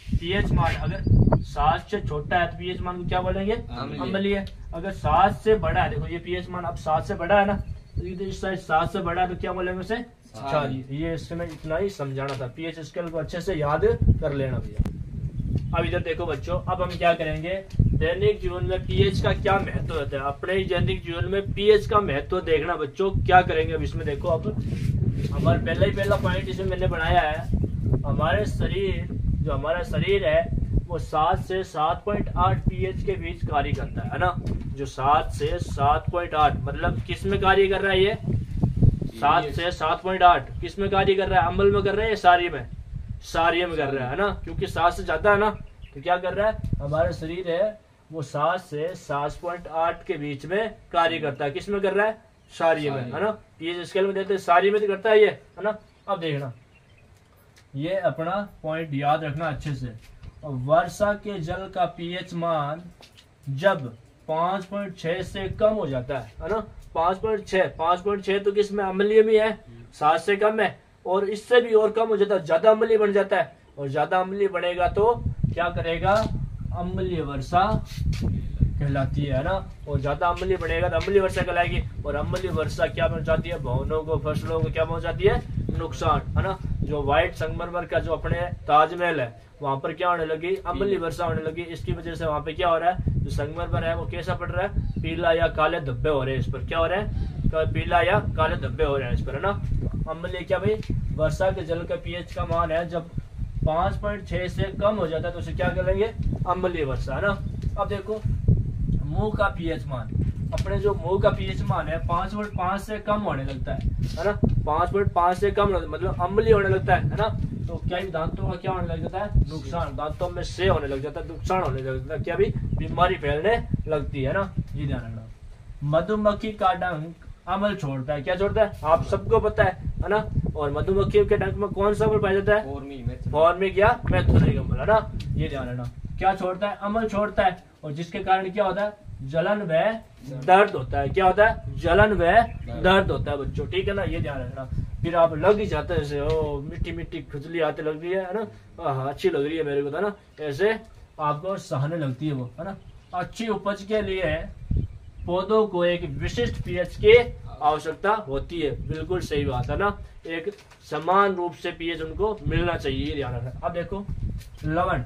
पीएच मान अगर 7 से छोटा है तो पीएच मान को क्या बोलेंगे, अम्लीय। अगर 7 से बड़ा है, देखो ये पीएच मान अब 7 से बड़ा है ना, तो इस साइड 7 से बड़ा है तो क्या बोलेंगे उसे, क्षारीय। ये इससे मैं इतना ही समझाना था, पीएच स्केल को अच्छे से याद कर लेना भैया। अब इधर देखो बच्चों, अब हम क्या करेंगे, दैनिक जीवन में पीएच का क्या महत्व होता है, अपने दैनिक जीवन में पीएच का महत्व देखना बच्चों, क्या करेंगे अब इसमें। देखो अब हमारा पहला पॉइंट इसमें मैंने बनाया है, हमारे शरीर, जो हमारा शरीर है वो 7 से 7.8 पीएच के बीच कार्य करता है ना। जो 7 से 7.8 मतलब किस में कार्य कर रहा है, ये 7 से 7.8 किस में कार्य कर रहा है, अम्ल में कर रहा है या क्षारीय में, क्षारीय में कर रहा है ना, क्योंकि 7 से ज्यादा है ना, तो क्या कर रहा है, हमारा शरीर है वो 7 से 7.8 के बीच में कार्य करता है, किस में कर रहा है, क्षारीय में, है ना। पीएच स्केल में देते हैं क्षारीय में तो करता है ये, है ना। अब देखना, ये अपना पॉइंट याद रखना अच्छे से। वर्षा के जल का पीएच मान जब 5.6 से कम हो जाता है ना, 5.6 तो किसमें, अम्लीय में है, 7 से कम है, और इससे भी और कम हो जाता है, ज्यादा अम्लीय बन जाता है, और ज्यादा अम्लीय बनेगा तो क्या करेगा, अम्लीय वर्षा कहलाती है ना। और ज्यादा अम्लीय बनेगा तो अम्लीय वर्षा कहलाएगी, और अम्लीय वर्षा क्या पहुंचाती है, भवनों को, फसलों को क्या पहुंचाती है, नुकसान, है ना। जो व्हाइट संगमरमर का जो अपने ताजमहल है वहां पर क्या होने लगी, अम्लीय वर्षा होने लगी। इसकी वजह से वहां पे क्या हो रहा है, जो संगमरमर है वो कैसा पड़ रहा है, पीला या काले धब्बे हो रहे हैं इस पर, क्या हो रहे हैं, पीला या काले धब्बे हो रहे हैं इस पर, है ना। अम्लीय क्या भाई, वर्षा के जल का पीएच का मान है जब 5.6 से कम हो जाता है तो उसे क्या करेंगे, अम्लीय वर्षा, है ना। अब देखो मुंह का पीएच मान, अपने जो मुंह का पीएच मान है 5.5 से कम होने लगता है ना, 5.5 से कम मतलब अम्लीय होने लगता है ना। तो क्या भी दांतों का क्या होने लग जाता है, नुकसान, दांतों में से होने लग जाता है, नुकसान होने लग जाता है, क्या भी बीमारी फैलने लगती है ना, ये ध्यान रखना। मधुमक्खी का डंक अमल छोड़ता है, क्या छोड़ता है आप सबको पता है ना। और मधुमक्खी के डंक में कौन सा अमल पाया जाता है, फॉर्मिक या मेथोनिक अमल, है ना, ये ध्यान रखना। क्या छोड़ता है, अमल छोड़ता है, और जिसके कारण क्या होता है, जलन व दर्द होता है। क्या होता है, जलन व दर्द होता है बच्चों, ठीक है ना, ये ध्यान रखना। फिर आप लग ही जाता है जैसे ओ मीठी मीठी खुजली आते लग रही है ना, अच्छी लग रही है मेरे को तो ना, ऐसे आपको सहने लगती है वो, है ना। अच्छी उपज के लिए पौधों को एक विशिष्ट पीएच की आवश्यकता होती है, बिल्कुल सही बात है ना, एक समान रूप से पीएच उनको मिलना चाहिए, ध्यान रखना। अब देखो लवण,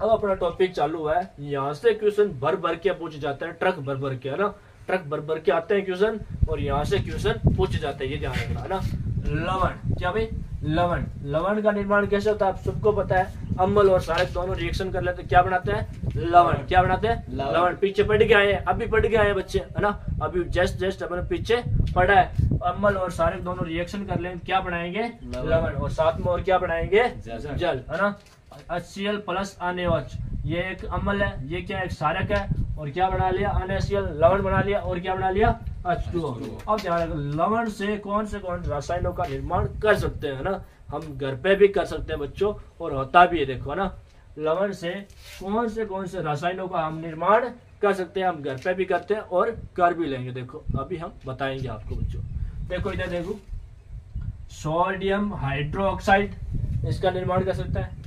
अब अपना टॉपिक चालू है, यहाँ से क्वेश्चन भर भर के पूछ जाता है, ट्रक भर भर के, है ना, ट्रक भर भर के आते हैं क्वेश्चन, और यहाँ से क्वेश्चन पूछ जाते हैं, ये ध्यान रखना, है ना। लवण, क्या भाई, लवण, लवण का निर्माण कैसे होता है आप सबको पता है, अम्ल और क्षारक दोनों रिएक्शन कर लेते हैं, क्या बनाते हैं, लवण, क्या बनाते हैं, लवण। पीछे पढ़ के आए, अभी पढ़ के आए बच्चे, है ना, अभी जस्ट अपने पीछे पढ़ा है, अम्ल और क्षारक दोनों रिएक्शन कर लेंगे, क्या बनाएंगे, लवण, और साथ में और क्या बनाएंगे, जल, है ना। HCl प्लस NaOH, ये एक अम्ल है, ये क्या एक क्षारक है, और क्या बना लिया, NaCl, लवण बना लिया, और क्या बना लिया, H2O। अब ध्यान रखो, लवण से कौन रासायनों का निर्माण कर सकते हैं ना, हम घर पे भी कर सकते हैं बच्चों, और होता भी है, देखो ना, लवण से कौन से रासायनों का हम निर्माण कर सकते हैं, हम घर पे भी करते हैं और कर भी लेंगे, देखो अभी हम बताएंगे आपको बच्चों। देखो इधर देखो, सोडियम हाइड्रोक्साइड, इसका निर्माण कर सकता है।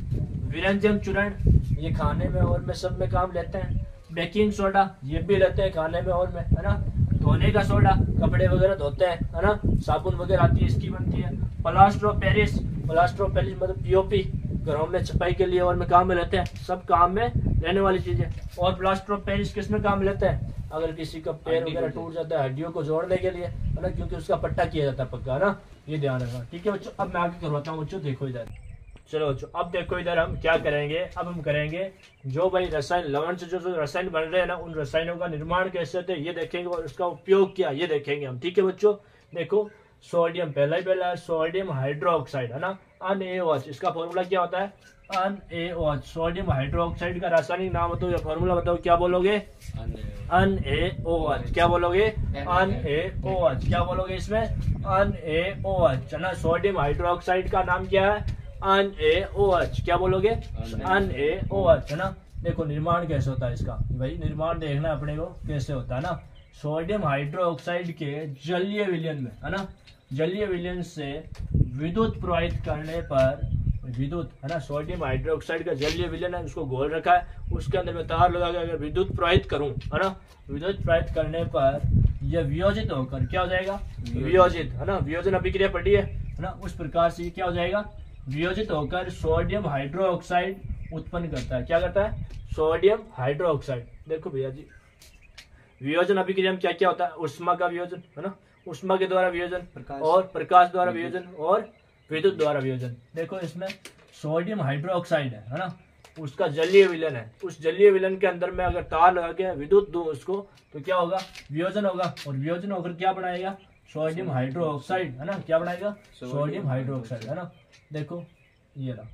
विरंजन चूर्ण, ये खाने में और में सब में काम लेते हैं। बेकिंग सोडा, ये भी लेते हैं खाने में और में, है ना। धोने का सोडा, कपड़े वगैरह धोते हैं, है ना, साबुन वगैरह आती है, इसकी बनती है। प्लास्टर ऑफ पेरिस मतलब पीओपी, घरों में छपाई के लिए और में काम में लेते हैं, सब काम में रहने वाली चीज है। और प्लास्टर ऑफ पेरिस किस में काम में लेते हैं, अगर किसी का पैर वगैरह टूट जाता है, हड्डियों को जोड़ने के लिए, है ना, क्योंकि उसका पट्टा किया जाता है पक्का, ना, ये ध्यान रखना, ठीक है बच्चों। अब मैं आगे करवाता हूँ बच्चों, देखो इधर, चलो बच्चों अब देखो इधर हम क्या करेंगे, अब हम करेंगे जो भाई रसायन, लवण से जो रसायन बन रहे हैं ना, उन रसायनों का निर्माण कैसे होते हैं ये देखेंगे, और उसका उपयोग क्या ये देखेंगे हम, ठीक है बच्चों। देखो सोडियम, पहला है सोडियम हाइड्रोक्साइड, है ना, NaOH, इसका फॉर्मूला क्या होता है, NaOH, सोडियम हाइड्रोक्साइड का रासायनिक नाम बताओ या फॉर्मूला बताओ, क्या बोलोगे, NaOH, क्या बोलोगे, NaOH, क्या बोलोगे इसमें, NaOH, है ना। सोडियम हाइड्रोक्साइड का नाम क्या है, NaOH, क्या बोलोगे, NaOH, है ना। देखो निर्माण कैसे होता है इसका, भाई निर्माण देखना अपने को कैसे होता है ना। सोडियम हाइड्रोक्साइड के जलीय विलयन में, है ना, जलीय विलयन से विद्युत प्रवाहित करने पर, विद्युत, है ना, सोडियम हाइड्रोक्साइड का जलीय विलयन है, उसको घोल रखा है, उसके अंदर में तार लगा के अगर विद्युत प्रवाहित करूं, है ना, विद्युत प्रवाहित करने पर यह वियोजित होकर क्या हो जाएगा, वियोजित, है ना, वियोजन अभिक्रिया पड़ी है ना, उस प्रकार से क्या हो जाएगा, वियोजित होकर सोडियम हाइड्रोक्साइड उत्पन्न करता है। क्या करता है, सोडियम हाइड्रोक्साइड। देखो भैया जी, वियोजन अभिक्रिया में क्या क्या होता है, उष्मा का वियोजन, है ना, उष्मा के द्वारा वियोजन, और प्रकाश द्वारा वियोजन, और विद्युत द्वारा वियोजन। देखो इसमें सोडियम हाइड्रोक्साइड है ना, उसका जलीय विलयन है, उस जलीय विलयन के अंदर में अगर तार लगा के विद्युत दूं उसको, तो क्या होगा, वियोजन होगा, और वियोजन होकर क्या बनाएगा, सोडियम हाइड्रोक्साइड, है ना, क्या बनाएगा, सोडियम हाइड्रोक्साइड, है ना। देखो ये रहा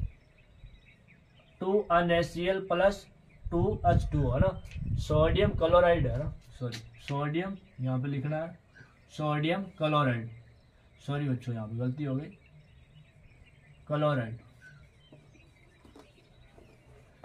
2NaCl प्लस 2H2O, है ना, सोडियम क्लोराइड, है ना, सॉरी सोडियम यहाँ पे लिखना है सोडियम क्लोराइड, सॉरी बच्चों यहाँ पे गलती हो गई, क्लोराइड,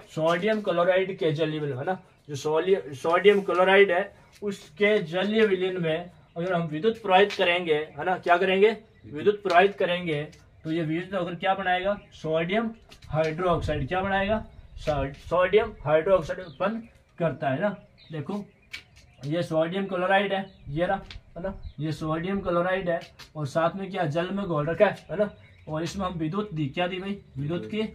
सोडियम क्लोराइड के जलीय विलयन, है ना, जो सोडियम क्लोराइड है उसके जलीय विलयन में अगर हम विद्युत प्रवाहित करेंगे, है ना, क्या करेंगे, विद्युत प्रवाहित करेंगे, तो ये विद्युत होकर क्या बनाएगा, सोडियम हाइड्रोक्साइड, क्या बनाएगा, सोडियम हाइड्रोक्साइड उत्पन्न करता है ना। देखो ये सोडियम क्लोराइड है, ये रहा, है ना, ये सोडियम क्लोराइड है, और साथ में क्या जल में घोल रखा है ना, और इसमें हम विद्युत दी, क्या दी भाई, विद्युत की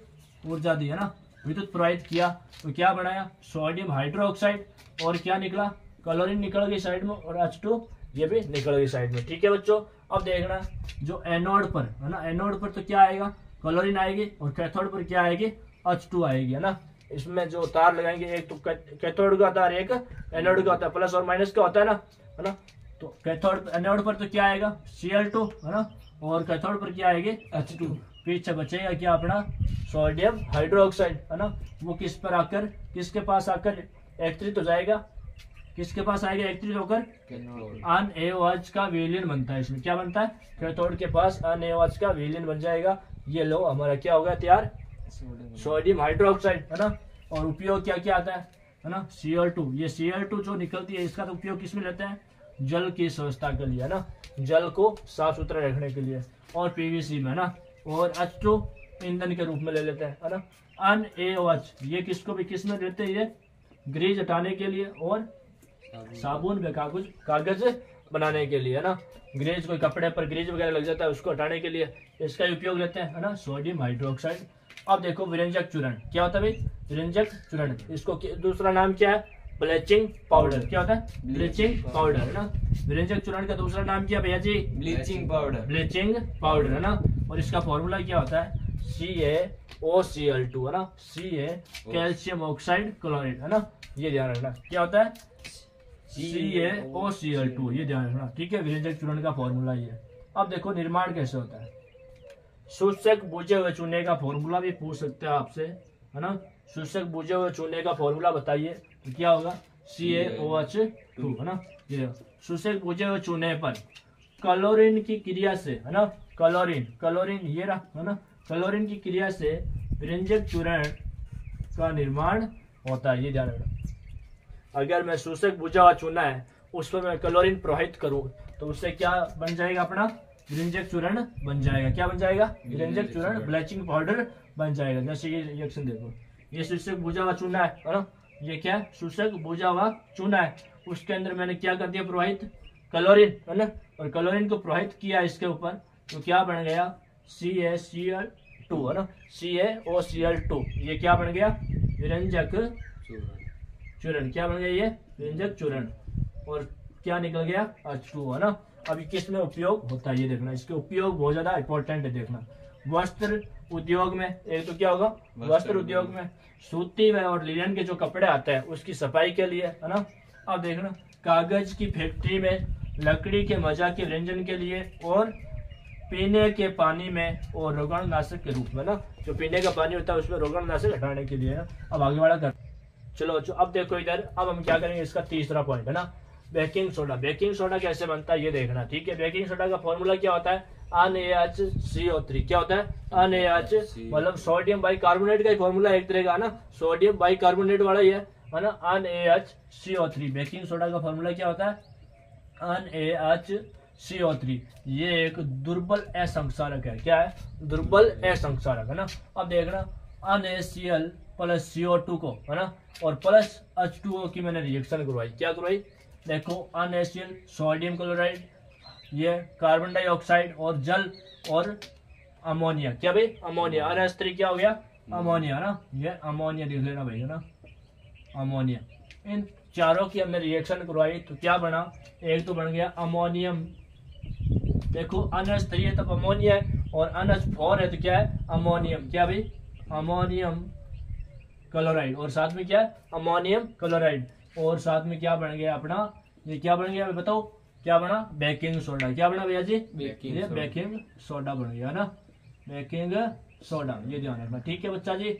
ऊर्जा दी, है ना, विद्युत प्रवाहित किया, तो क्या बनाया, सोडियम हाइड्रोक्साइड, और क्या निकला, क्लोरीन निकल गई साइड में, और H2 ये भी निकल गई साइड में, ठीक है बच्चों। अब देखना जो एनोड पर, है ना, एनोड पर तो क्या आएगा, क्लोरीन आएगी, और कैथोड पर क्या आएगी, H2 आएगी, है ना। इसमें जो तार लगाएंगे, एक तो कैथोड का तार, एक एनोड का होता है, प्लस और माइनस का होता है ना, तो कैथोड एनोड पर तो क्या आएगा, Cl2, है ना, और कैथोड पर क्या आएगी, H2। पीछे बचेगा क्या अपना सोडियम हाइड्रोक्साइड, है ना। वो किस पर आकर, किसके पास आकर एक्त्रित हो जाएगा, किसके पास आएगा एक्त्रित होकर, NaOH का विलयन बनता है। इसमें क्या बनता है, कैथोड के पास NaOH का विलयन बन जाएगा। ये लो हमारा क्या होगा तैयार, सोडियम हाइड्रोक्साइड, है ना। और उपयोग क्या क्या आता है ना, Cl2। ये Cl2 जो निकलती है इसका तो उपयोग किसमें लेते हैं, जल की स्वच्छता के लिए, है ना, जल को साफ सुथरा रखने के लिए। और PVC में, है ना। और H2 ईंधन के रूप में ले लेते हैं, है ना। NaOH ये किसको भी किस में देते हैं, ये ग्रीज हटाने के लिए और साबुन व कागज बनाने के लिए, है ना। ग्रीज, कोई कपड़े पर ग्रीज वगैरह लग जाता है उसको हटाने के लिए इसका उपयोग लेते हैं, है ना, सोडियम हाइड्रोक्साइड। अब देखो विरंजक चूर्ण क्या होता है भाई, विरंजक चूर्ण, इसको दूसरा नाम क्या है, ब्लीचिंग पाउडर। क्या होता है, ब्लीचिंग पाउडर, है ना। विरंजक चूर्ण का दूसरा नाम क्या भैया जी, ब्लीचिंग पाउडर, ब्लीचिंग पाउडर, है ना। और इसका फॉर्मूला क्या होता है, CaOCl2, है ना, Ca कैल्शियम ऑक्साइड क्लोराइड, है ना। ये ध्यान रखना क्या होता है, CaOCl2, ये ध्यान रखना, ठीक है। विरंजक चूर्ण का फॉर्मूला ये। अब देखो निर्माण कैसे होता है, शुष्क बुझे हुए चूने का फॉर्मूला भी पूछ सकते हैं आपसे, है ना। शुष्क बुझे हुए चूने का फॉर्मूला बताइए, तो क्या होगा, CaOH2, है ना। ये शुष्क बुझे हुए चूने पर क्लोरीन की क्रिया से, है ना, क्लोरीन ये रहा, है ना। क्लोरीन की क्रिया से विरंजक चूर्ण का निर्माण होता है, ये ध्यान रखना। अगर मैं शुष्क बुझा हुआ चूना है उस पर मैं क्लोरीन प्रवाहित करूं तो उससे क्या बन जाएगा, अपना विरंजक चूर्ण बन जाएगा। क्या बन जाएगा, विरंजक चूर्ण, ब्लीचिंग पाउडर बन जाएगा। जैसे ये रिएक्शन देखो, ये शुष्क बुझा हुआ चूना है ना, ये क्या है, शुष्क बुझा हुआ चूना है, उसके अंदर मैंने क्या कर दिया, प्रवाहित क्लोरीन, है ना। और क्लोरीन को प्रवाहित किया इसके ऊपर, तो क्या बन गया, CaCl2, है ना, CaOCl2। ये क्या बन गया, विरंजक चूर्ण। क्या बन गया, ये विरंजक चूर्ण। और क्या निकल गया, H2, है ना। अभी किस में उपयोग होता है ये देखना, इसके उपयोग बहुत ज्यादा इंपॉर्टेंट है देखना। वस्त्र उद्योग में, एक तो क्या होगा, वस्त्र उद्योग में सूती में और लिनन के जो कपड़े आते हैं उसकी सफाई के लिए, है ना। अब देखना कागज की फैक्ट्री में, लकड़ी के मजा के व्यंजन के लिए, और पीने के पानी में और रोगाणुनाशक के रूप में ना, जो पीने का पानी होता है उसमें रोगाणुनाशक हटाने के लिए। अब आगे वाला कर, चलो अब देखो इधर, अब हम क्या करेंगे, इसका तीसरा पॉइंट है ना, बेकिंग सोडा। बेकिंग सोडा कैसे बनता है ये देखना, ठीक है। बेकिंग सोडा का फॉर्मूला क्या होता है, NaHCO3। क्या होता है, NaH मतलब सोडियम बाइकार्बोनेट का ही फॉर्मूला एक तरह का, ना, सोडियम बाइकार्बोनेट वाला ही है ना, NaHCO3। बेकिंग सोडा का फॉर्मूला क्या होता है, NaHCO3। ये एक दुर्बल असंक्षारक है। क्या है, दुर्बल असंक्षारक, है ना। अब देखना NaCl प्लस CO2 को, है ना, और प्लस H2O की मैंने रिएक्शन करवाई। क्या करवाई, देखो NaCl सोडियम क्लोराइड, ये कार्बन डाइऑक्साइड और जल और अमोनिया। क्या भाई, अमोनिया। NH3 क्या हो गया, अमोनिया, ना, ये अमोनिया लिख लेना भाई, है ना, अमोनिया। इन चारों की हमने रिएक्शन करवाई तो क्या बना, एक तो बन गया अमोनियम। देखो NH3 है तब अमोनिया है, और NH4 है तो क्या है, अमोनियम। क्या भाई, अमोनियम क्लोराइड, और साथ में क्या है, अमोनियम क्लोराइड, और साथ में क्या बन गया अपना, ये क्या बन गया बताओ, क्या बना, बेकिंग सोडा। क्या बना भैया जी, ये बेकिंग सोडा बन गया ना, बेकिंग सोडा, ये ध्यान रखना, ठीक है बच्चा जी।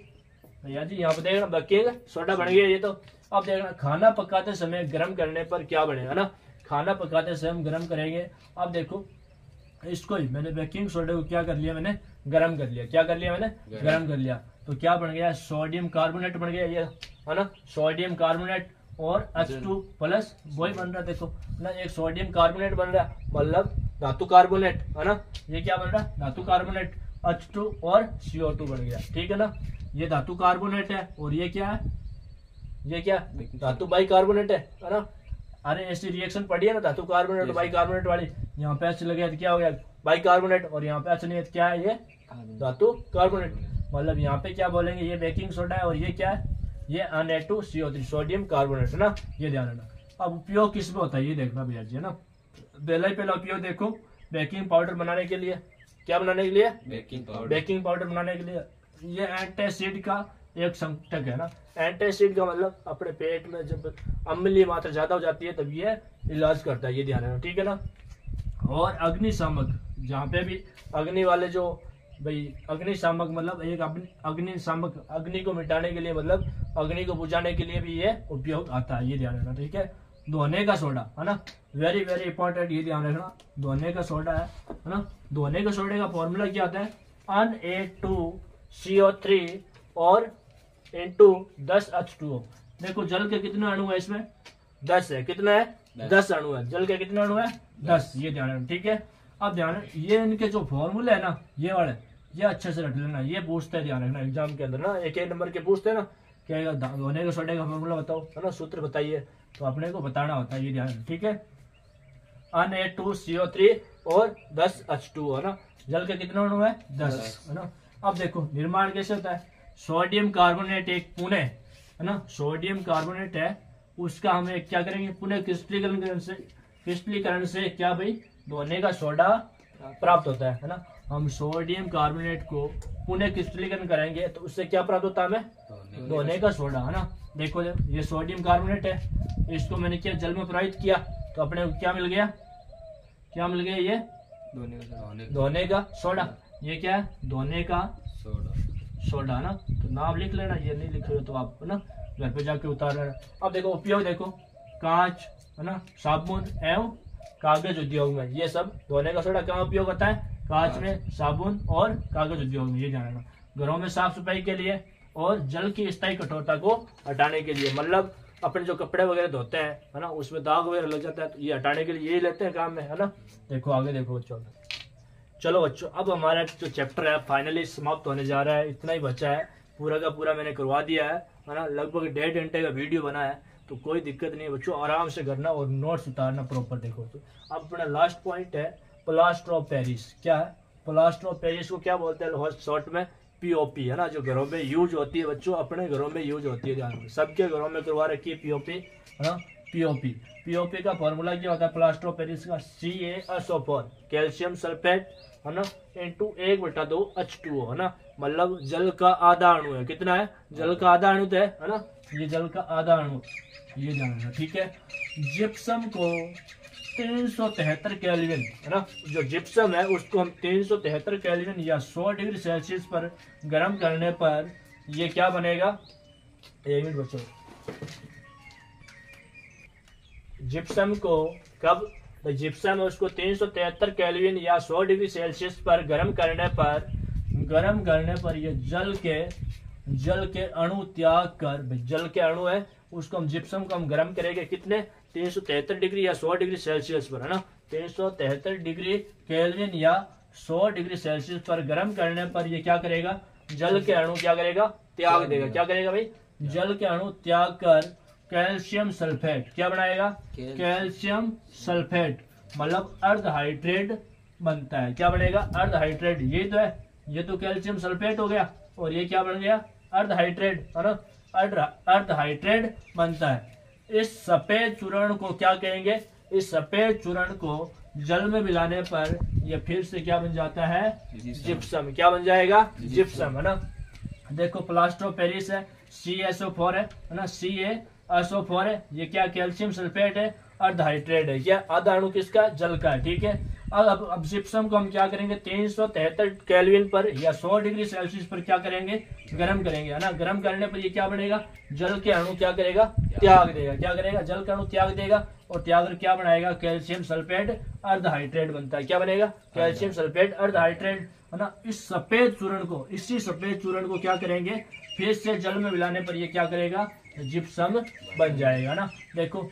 भैया जी यहाँ पे देखना बेकिंग सोडा बन गया ये तो। अब देखना खाना पकाते समय गर्म करने पर क्या बनेगा ना, खाना पकाते समय हम गर्म करेंगे। अब देखो इसको ही मैंने बेकिंग सोडा को क्या कर लिया, मैंने गर्म कर लिया। क्या कर लिया मैंने, गर्म कर लिया, तो क्या बन गया, सोडियम कार्बोनेट बन गया ये, है ना, सोडियम कार्बोनेट और H2 प्लस वही बन रहा, देखो ना, एक सोडियम कार्बोनेट बन रहा मतलब धातु कार्बोनेट, है ना। ये क्या बन रहा, धातु कार्बोनेट, H2 और CO2 बन गया, ठीक है ना। ये धातु कार्बोनेट है और ये क्या है, ये क्या धातु बाइकार्बोनेट है ना। अरे ऐसी रिएक्शन पड़ी है ना धातु कार्बोनेट और बाइकार्बोनेट वाली, यहाँ पे H लगे तो क्या हो गया, बाइकार्बोनेट, और यहाँ पे H नहीं है तो क्या है, ये धातु कार्बोनेट। मतलब यहाँ पे क्या बोलेंगे, ये बेकिंग सोडा है और ये क्या है, ये Na2CO3 सोडियम कार्बोनेट, है ना, ये ध्यान रखना। अब उपयोग किस में होता है ये देखना भैया जी, है ना। पहला उपयोग देखो, बेकिंग पाउडर बनाने के लिए। क्या बनाने के लिए, बेकिंग पाउडर बनाने के लिए। ये एंटासिड का एक संकटक है ना। एंटासिड का मतलब अपने पेट में जब अम्लीय मात्रा ज्यादा हो जाती है तब ये इलाज करता है, ये ध्यान रखना, ठीक है ना। और अग्निशामक, जहाँ पे भी अग्नि वाले जो भाई अग्निशामक मतलब एक अग्निशामक, अग्नि को मिटाने के लिए मतलब अग्नि को बुझाने के लिए भी ये उपयोग आता है, ये ध्यान रखना। ठीक है, धोने का सोडा है ना, वेरी वेरी इंपॉर्टेंट, ये ध्यान रखना। धोने का सोडा है ना, धोने का सोडे का फॉर्मूला क्या आता है, Na2CO3 और इंटू 10H2O। देखो जल के कितने अणु है इसमें, 10 है। कितना है, 10 अणु है। जल के कितने अणु है, 10। ये ध्यान रखना। ठीक है, अब ध्यान, ये इनके जो फॉर्मूले है ना, ये वाले, ये अच्छे से रख लेना। ये पूछते हैं, ध्यान रखना एग्जाम के अंदर ना, एक नंबर के पूछते हैं ना, क्या धोने के सोडे का फॉर्मूला बताओ, है ना, सूत्र बताइए, तो अपने को बताना होता है, ये ध्यान रखना। ठीक है, Na2CO3 और 10H2O है ना, जल के कितने अणु है, 10 है ना। अब देखो निर्माण कैसे होता है, सोडियम कार्बोनेट एक पुणे है ना, सोडियम कार्बोनेट है, उसका हमें क्या करेंगे, पुनः क्रिस्टलीकरण से क्या भाई, धोने का सोडा प्राप्त होता है ना। हम सोडियम कार्बोनेट को पुनः क्रिस्टलीकरण करेंगे तो उससे क्या प्राप्त होता है हमें, धोने का सोडा है ना। देखो ये सोडियम कार्बोनेट है, इसको मैंने क्या जल में प्रवाहित किया तो अपने को क्या मिल गया, क्या मिल गया, ये धोने का सोडा। ये क्या है, धोने का सोडा है ना, तो नाम लिख लेना, ये नहीं लिखे तो आप ना घर पे जाके उतार लेना। अब देखो उपयोग, देखो कांच है ना, साबुन एवं कागज उद्योग में, ये सब धोने का सोडा कहाँ उपयोग होता है, कांच में, साबुन और कागज उद्योग में, ये जानना। घरों में साफ सफाई के लिए और जल की स्थायी कठोरता को हटाने के लिए, मतलब अपने जो कपड़े वगैरह धोते हैं है ना, उसमें दाग वगैरह लग जाता है तो ये हटाने के लिए यही लेते हैं काम में, है ना। देखो आगे देखो बच्चों, चलो बच्चों अब हमारा जो चैप्टर है फाइनली समाप्त होने जा रहा है। इतना ही बचा है, पूरा का पूरा मैंने करवा दिया है ना, लगभग 1.5 घंटे का वीडियो बना है, तो कोई दिक्कत नहीं है बच्चों, आराम से करना और नोट्स उतारना प्रॉपर। देखो तो अब अपना लास्ट पॉइंट है प्लास्टर ऑफ पेरिस। क्या है, प्लास्टर ऑफ पेरिस को क्या बोलते हैं शॉर्ट में, पीओपी है ना, जो घरों में यूज होती है बच्चों, अपने घरों में यूज होती है, ध्यान, सबके घरों में करवा रखी है पीओपी है ना। पीओपी का फॉर्मूला क्या होता है प्लास्टर ऑफ पेरिस का, CaSO4 कैल्शियम सल्फेट है ना, इंटू 1/2H2O है ना, मतलब जल का आधा अणु है। कितना है, जल का आधा अणु है ना, ये जल का आधा अणु, ये जानना। ठीक है, जिप्सम को 373 केल्विन है ना, जो जिप्सम है उसको हम 373 केल्विन या 100 डिग्री सेल्सियस पर गर्म करने पर ये क्या बनेगा, एक मिनट बच्चों, जिप्सम को कब, जिप्सम है उसको 373 केल्विन या 100 डिग्री सेल्सियस पर गर्म करने पर ये जल के अणु त्याग कर, जल के अणु है उसको हम जिप्सम को हम गर्म करेंगे कितने, 373 डिग्री या 100 डिग्री सेल्सियस पर है ना, 373 डिग्री केल्विन या 100 डिग्री सेल्सियस पर गर्म करने पर ये क्या करेगा, जल के अणु क्या करेगा, त्याग देगा। क्या करेगा भाई, जल के अणु त्याग कर कैल्शियम सल्फेट क्या बनाएगा, कैल्शियम सल्फेट, मतलब अर्धहाइड्रेट बनता है। क्या बनेगा, अर्धहाइड्रेट, ये तो है, ये तो कैल्शियम सल्फेट हो गया और ये क्या बन गया, अर्धहाइड्रेट है ना, अर्धहाइड्रेट बनता है। इस सफेद चूर्ण को क्या कहेंगे, इस सफेद चूर्ण को जल में मिलाने पर यह फिर से क्या बन जाता है, जिप्सम। क्या बन जाएगा, जिप्सम है ना। देखो प्लास्टर ऑफ पेरिस है, CaSO4 है ना, CaSO4 है, ये क्या कैल्शियम सल्फेट है, अर्धहाइड्रेट है, क्या आधा अणु किसका, जल का है। ठीक है, अब जिप्सम को हम क्या करेंगे 373 केल्विन पर या 100 डिग्री सेल्सियस पर क्या करेंगे, गर्म करेंगे है ना। गर्म करने पर ये क्या बनेगा, जल के अणु क्या करेगा, त्याग देगा। क्या करेगा, जल का अणु त्याग देगा और त्याग कर क्या बनाएगा, कैल्शियम सल्फेट अर्धहाइड्रेट बनता है। क्या बनेगा, कैल्शियम सल्फेट अर्धहाइड्रेट है ना। इस सफेद चूर्ण को, इसी सफेद चूर्ण को क्या करेंगे, फिर से जल में मिलाने पर ये क्या करेगा, जिप्सम बन जाएगा ना। देखो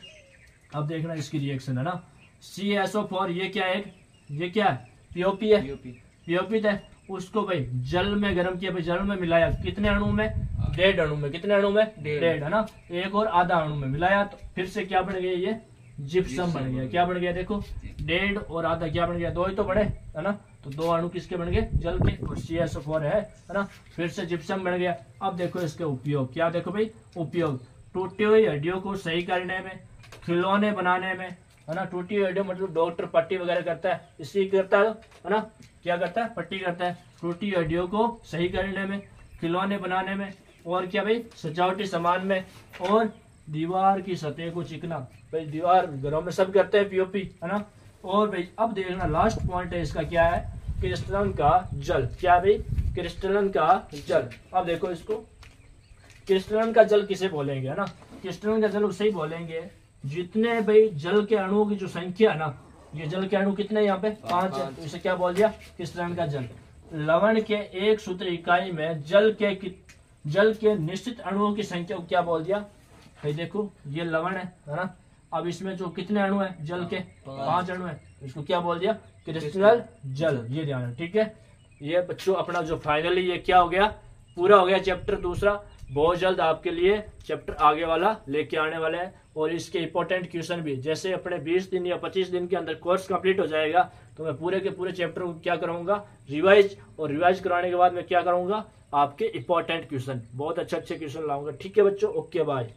अब देखना इसकी रिएक्शन है ना, CaSO4 ये क्या है, ये क्या है, पीओपी है, पीओपी है, उसको भाई जल में गर्म किया, भाई जल में मिलाया कितने अणु में, 1.5 अणु में, कितने अणु में, 1.5 है ना, एक और आधा अणु में मिलाया तो फिर से क्या बन गया, ये जिप्सम बन गया। क्या बन गया, देखो 1.5 और आधा क्या बन गया, 2 ही तो बने है ना, तो 2 अणु किसके बन गए, जल के, और CaSO4 है ना, फिर से जिप्सम बन गया। अब देखो इसके उपयोग, क्या देखो भाई उपयोग, टूटी हुई हड्डियों को सही करने में, खिलौने बनाने में है ना, टूटी हुई हड्डियों मतलब डॉक्टर पट्टी वगैरह करता है, इसी करता है ना, क्या करता है, पट्टी करता है, टूटी हड्डियों को सही करने में, खिलौने बनाने में, और क्या भाई सजावटी सामान में, और दीवार की सतह को चिकना, भाई दीवार घरों में सब करते हैं पीओपी है ना। और भाई अब देखना लास्ट पॉइंट है इसका, क्या है, क्रिस्टलन का जल। क्या भाई? क्रिस्टलन का जल। अब देखो इसको, क्रिस्टलन का जल किसे बोलेंगे, है ना? क्रिस्टलन का जल उसे ही बोलेंगे जितने भाई जल के अणुओं की जो संख्या है ना, ये जल के अणु कितने यहाँ पे 5 है, तो इसे क्या बोल दिया? क्रिस्टलन का जल। लवण के एक सूत्र इकाई में जल के निश्चित अणुओं की संख्या को क्या बोल दिया भाई? देखो ये लवण है ना? अब इसमें जो कितने अणु है जल के? 5 अणु है, इसको क्या बोल दिया? क्रिस्टल जल। ये ध्यान है, ठीक है। ये बच्चों अपना जो फाइनली ये क्या हो गया, पूरा हो गया चैप्टर दूसरा। बहुत जल्द आपके लिए चैप्टर आगे वाला लेके आने वाले हैं, और इसके इंपॉर्टेंट क्वेश्चन भी। जैसे अपने 20 दिन या 25 दिन के अंदर कोर्स कंप्लीट हो जाएगा, तो मैं पूरे के पूरे चैप्टर को क्या करूंगा? रिवाइज। और रिवाइज कराने के बाद मैं क्या करूंगा? आपके इंपॉर्टेंट क्वेश्चन, बहुत अच्छे क्वेश्चन लाऊंगा। ठीक है बच्चों, ओके बाय।